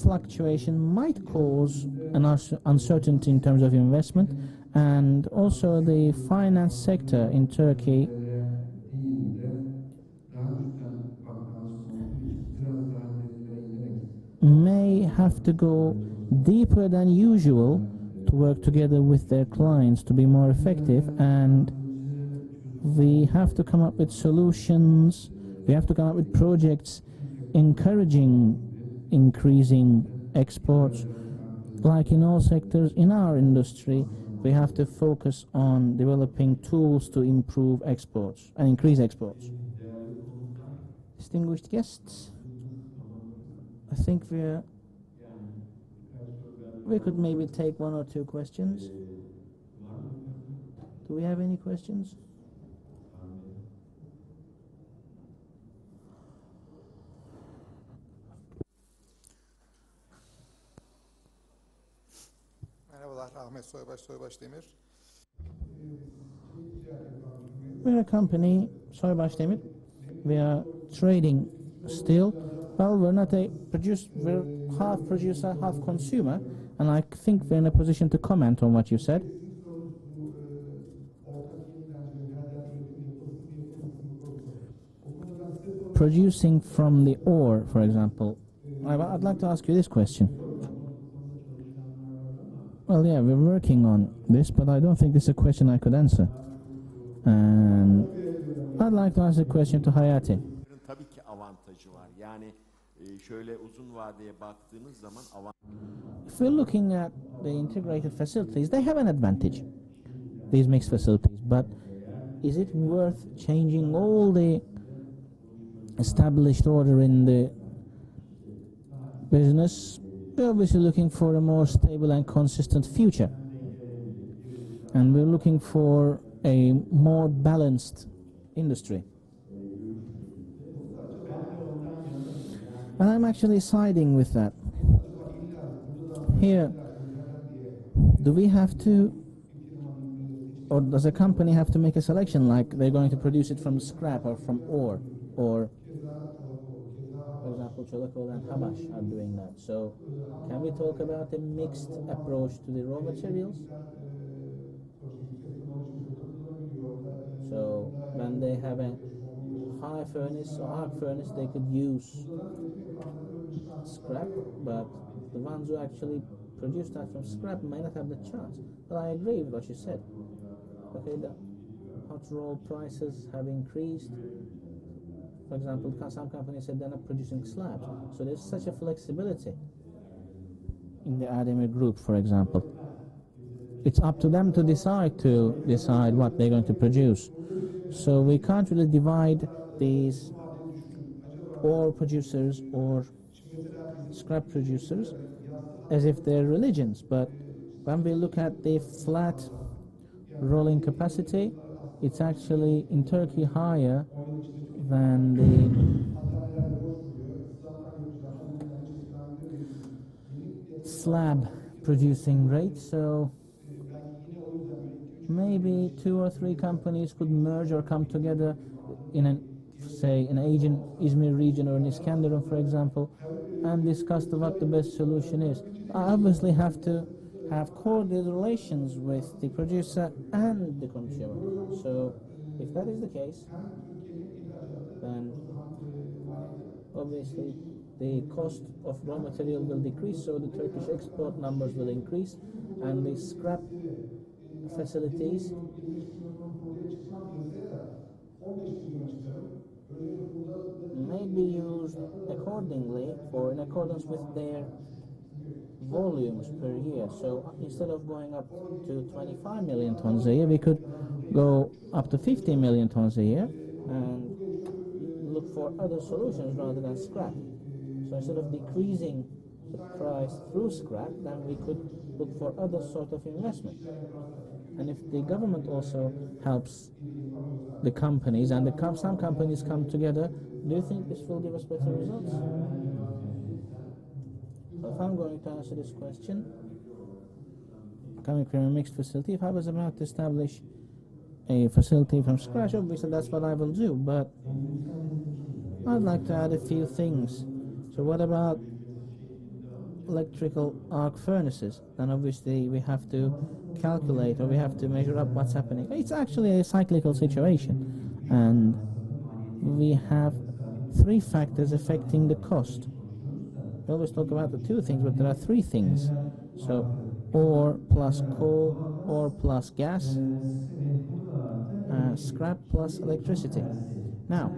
fluctuation might cause an uncertainty in terms of investment, and also the finance sector in Turkey may have to go deeper than usual to work together with their clients to be more effective, and we have to come up with solutions, we have to come up with projects encouraging increasing exports. Like in all sectors in our industry, we have to focus on developing tools to improve exports and increase exports. Distinguished guests, I think we could maybe take one or two questions. Do we have any questions? Merhabalar, Ahmet Soybaş Demir. We're a company, Soybaş Demir. We are trading steel. Well, we're not a producer, we're half producer, half consumer, and I think we're in a position to comment on what you said. Producing from the ore, for example, I'd like to ask you this question. Well, yeah, we're working on this, but I don't think this is a question I could answer. And I'd like to ask a question to Hayati. Tabii ki avantajı var. Yani şöyle uzun vadeye baktığınız zaman If we're looking at the integrated facilities, they have an advantage, these mixed facilities. But is it worth changing all the established order in the business? We're obviously looking for a more stable and consistent future, and we're looking for a more balanced industry. And I'm actually siding with that. Here, do we have to, or does a company have to make a selection, like they're going to produce it from scrap or from ore, or for example Celik and Habash are doing that? So can we talk about a mixed approach to the raw materials? So when they have a high furnace or arc furnace, they could use scrap, but the ones who actually produce that from scrap may not have the chance. But I agree with what you said. Okay, the hot roll prices have increased. For example, some companies said they're not producing slabs. So there's such a flexibility in the Erdemir group, for example. It's up to them to decide what they're going to produce. So we can't really divide these ore producers or scrap producers as if they're religions. But when we look at the flat rolling capacity, it's actually in Turkey higher than the slab producing rate. So maybe 2 or 3 companies could merge or come together in an, say, an Asian Izmir region or in Iskenderun, for example, and discuss what the best solution is. I obviously have to have cordial relations with the producer and the consumer. So if that is the case, then obviously the cost of raw material will decrease, so the Turkish export numbers will increase, and the scrap facilities may be used accordingly or in accordance with their volumes per year. So instead of going up to 25 million tons a year, we could go up to 50 million tons a year and look for other solutions rather than scrap. So instead of decreasing the price through scrap, then we could look for other sort of investment. And if the government also helps the companies and some companies come together, do you think this will give us better results? So if I'm going to answer this question, coming from a mixed facility, if I was about to establish a facility from scratch, obviously that's what I will do, but I'd like to add a few things. So what about electrical arc furnaces? Then obviously we have to calculate, or we have to measure up what's happening. It's actually a cyclical situation, and we have 3 factors affecting the cost. We always talk about the 2 things, but there are 3 things. So ore plus coal, ore plus gas, scrap plus electricity. Now,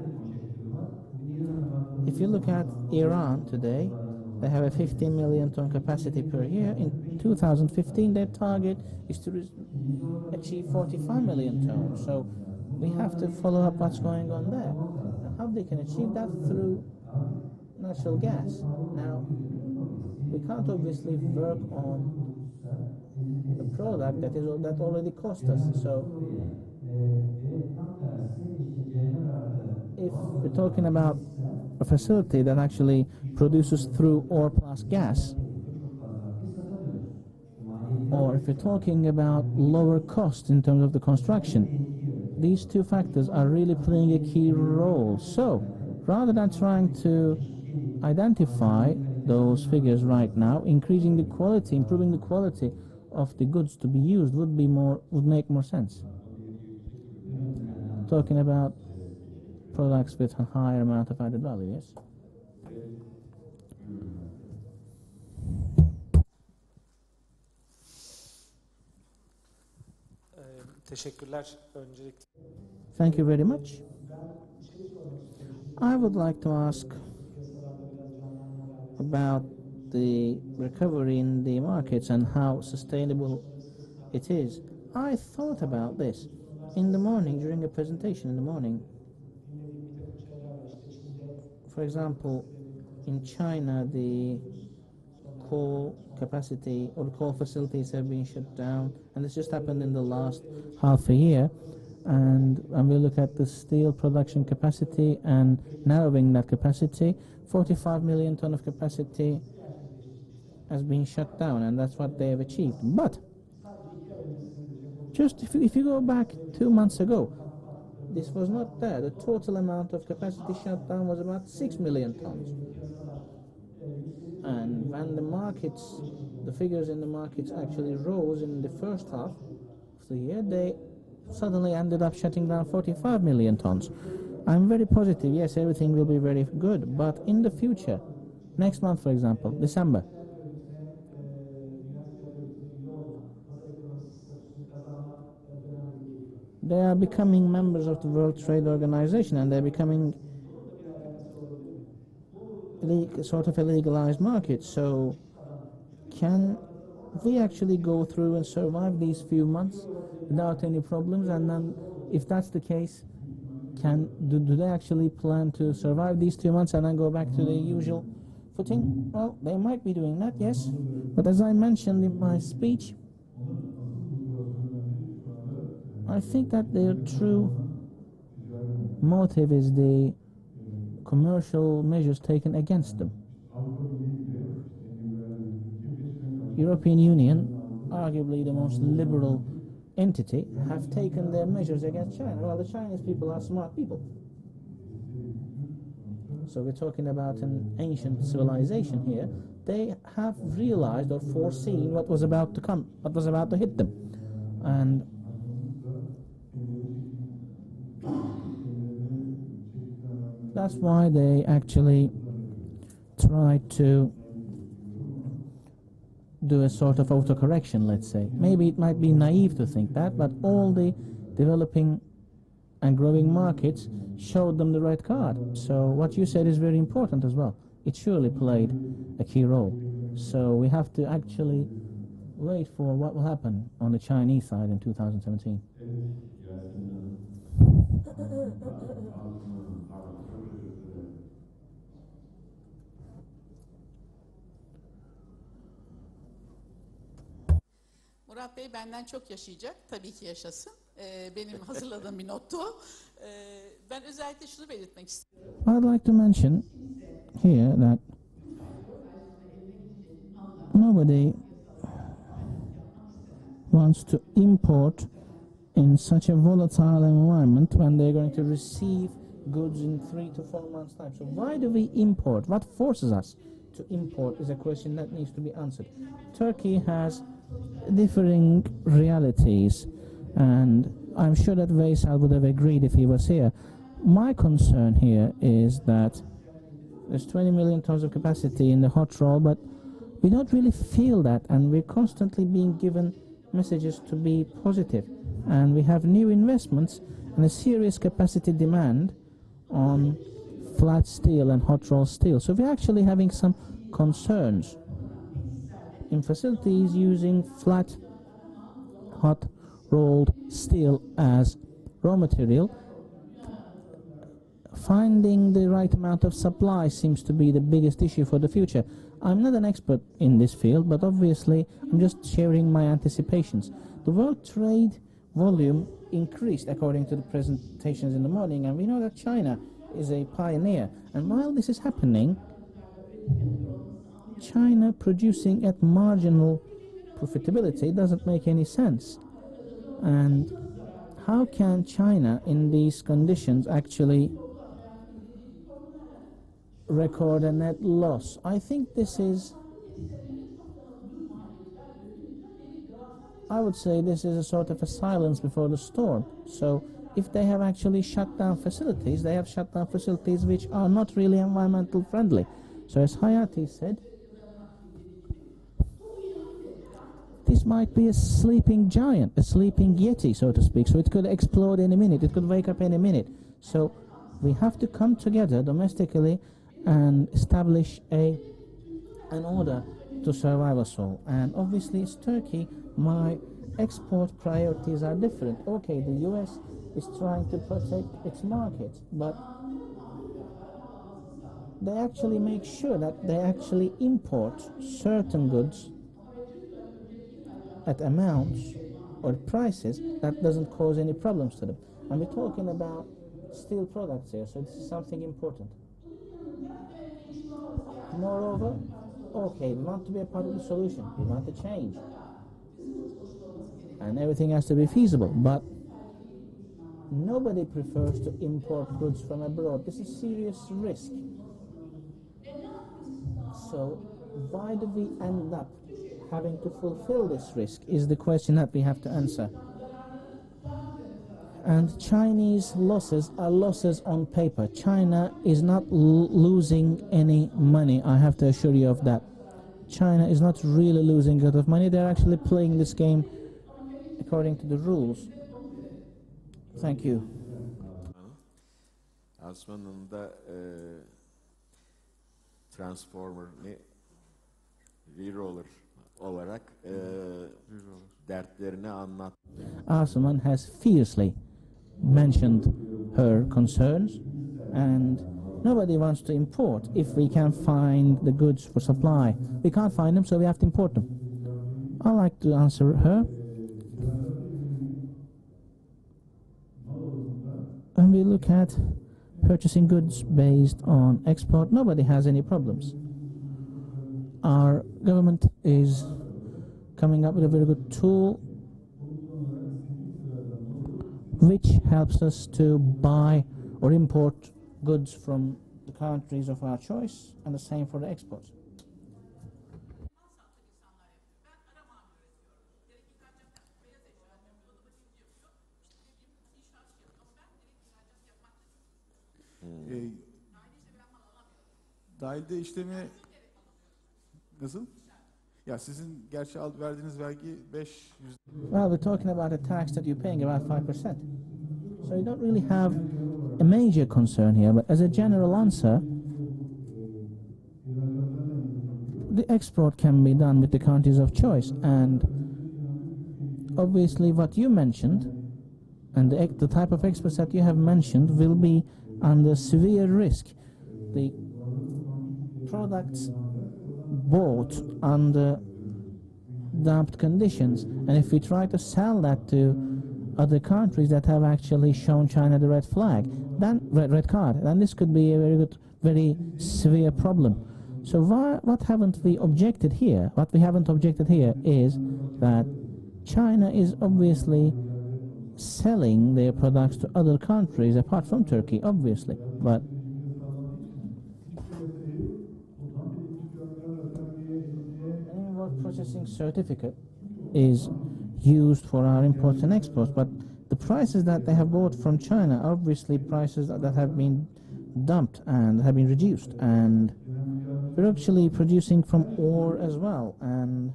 if you look at Iran today, they have a 15 million ton capacity per year. In 2015, their target is to achieve 45 million tons. So we have to follow up what's going on there. And how they can achieve that? Through natural gas. Now, we can't obviously work on a product that already cost us. So if we're talking about a facility that actually produces through ore plus gas, or if we're talking about lower cost in terms of the construction, these 2 factors are really playing a key role. So rather than trying to identify those figures right now, increasing the quality, improving the quality of the goods to be used would make more sense. Talking about products with a higher amount of added value, yes? Teşekkürler. Öncelikle. Thank you very much. I would like to ask about the recovery in the markets and how sustainable it is. I thought about this. In the morning, during a presentation in the morning, for example, in China, the coal capacity or the coal facilities have been shut down, and this just happened in the last half a year. And we look at the steel production capacity and narrowing that capacity, 45 million ton of capacity has been shut down, and that's what they have achieved. But just if you go back 2 months ago, this was not there. The total amount of capacity shut down was about 6 million tons. And when the figures in the markets actually rose in the first half of the year, they suddenly ended up shutting down 45 million tons. I'm very positive, yes, everything will be very good, but in the future, next month, for example, December, they are becoming members of the World Trade Organization, and they're becoming sort of a legalized market. So can we actually go through and survive these few months without any problems? And then if that's the case, do they actually plan to survive these 2 months and then go back to the usual footing? Well, they might be doing that, yes, but as I mentioned in my speech, I think that their true motive is the commercial measures taken against them. European Union, arguably the most liberal entity, have taken their measures against China. Well, the Chinese people are smart people. So we're talking about an ancient civilization here. They have realized or foreseen what was about to come, what was about to hit them. And that's why they actually try to do a sort of autocorrection, let's say. Maybe it might be naive to think that, but all the developing and growing markets showed them the right card. So what you said is very important as well. It surely played a key role. So we have to actually wait for what will happen on the Chinese side in 2017. Murat Bey benden çok yaşayacak. Tabii ki yaşasın. Benim hazırladığım bir nottu. Ben özellikle şunu belirtmek istiyorum. I'd like to mention here that nobody wants to import in such a volatile environment when they're going to receive goods in 3 to 4 months' time. So why do we import? What forces us to import is a question that needs to be answered. Turkey has differing realities, and I'm sure that Veysel would have agreed if he was here. My concern here is that there's 20 million tons of capacity in the hot roll, but we don't really feel that, and we're constantly being given messages to be positive. And we have new investments and a serious capacity demand on flat steel and hot roll steel. So we're actually having some concerns in facilities using flat, hot rolled steel as raw material. Finding the right amount of supply seems to be the biggest issue for the future. I'm not an expert in this field, but obviously I'm just sharing my anticipations. The world trade volume increased according to the presentations in the morning, and we know that China is a pioneer. And while this is happening, China producing at marginal profitability doesn't make any sense. And how can China in these conditions actually record a net loss? I think this is, I would say this is a sort of a silence before the storm. So if they have actually shut down facilities, they have shut down facilities which are not really environmental friendly. So as Hayati said, this might be a sleeping giant, a sleeping yeti, so to speak. So it could explode any minute, it could wake up any minute. So we have to come together domestically and establish an order to survive us all. And obviously it's Turkey. My export priorities are different. Okay, the US is trying to protect its market, but they actually make sure that they actually import certain goods at amounts or prices that doesn't cause any problems to them. And we're talking about steel products here, so this is something important. Moreover, okay, we want to be a part of the solution, we want to change, and everything has to be feasible, but nobody prefers to import goods from abroad. This is serious risk. So why do we end up having to fulfill this risk is the question that we have to answer. And Chinese losses are losses on paper. China is not losing any money, I have to assure you of that. China is not really losing a lot of money. They're actually playing this game according to the rules. Thank you. Asman'ın da Transformer Reroller olarak dertlerini anlat. Asman has fiercely mentioned her concerns, and nobody wants to import if we can find the goods for supply. We can't find them, so we have to import them. I like to answer her. When we look at purchasing goods based on export, nobody has any problems. Our government is coming up with a very good tool which helps us to buy or import goods from the countries of our choice, and the same for the exports. Dahilde işlemi nasıl? Ya sizin gerçi verdiğiniz vergi 5 Well, we're talking about a tax that you're paying about 5%. So you don't really have a major concern here, but as a general answer, the export can be done with the countries of choice, and obviously what you mentioned and the type of exports that you have mentioned will be under severe risk. The products bought under dumped conditions, and if we try to sell that to other countries that have actually shown China the red flag, then red card, then this could be a very severe problem. So what haven't we objected here? What we haven't objected here is that China is obviously selling their products to other countries apart from Turkey, obviously, but processing certificate is used for our imports and exports, but the prices that they have bought from China are obviously prices that have been dumped and have been reduced, and we're actually producing from ore as well, and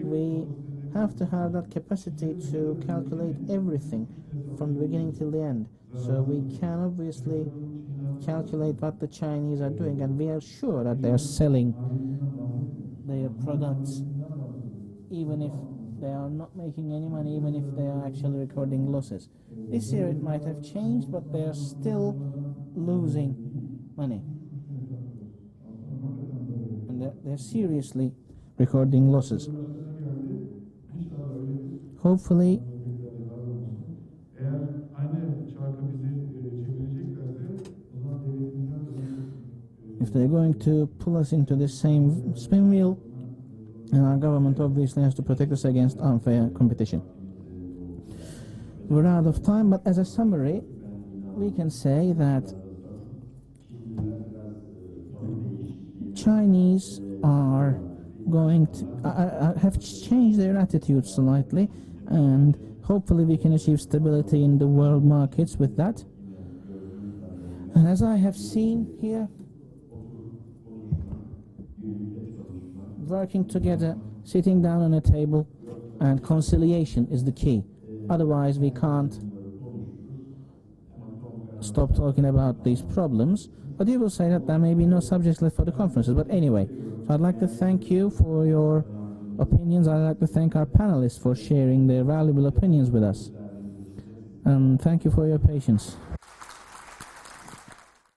we have to have that capacity to calculate everything from the beginning till the end, so we can obviously calculate what the Chinese are doing, and we are sure that they are selling their products even if they are not making any money, even if they are actually recording losses. This year it might have changed, but they are still losing money, and they're seriously recording losses. Hopefully if they're going to pull us into the same spin wheel, and our government obviously has to protect us against unfair competition. We're out of time, but as a summary, we can say that Chinese are going to have changed their attitude slightly, and hopefully we can achieve stability in the world markets with that. And as I have seen here, working together, sitting down on a table, and conciliation is the key. Otherwise we can't stop talking about these problems. But you will say that there may be no subjects left for the conferences. But anyway, so I'd like to thank you for your opinions. I'd like to thank our panelists for sharing their valuable opinions with us. And thank you for your patience.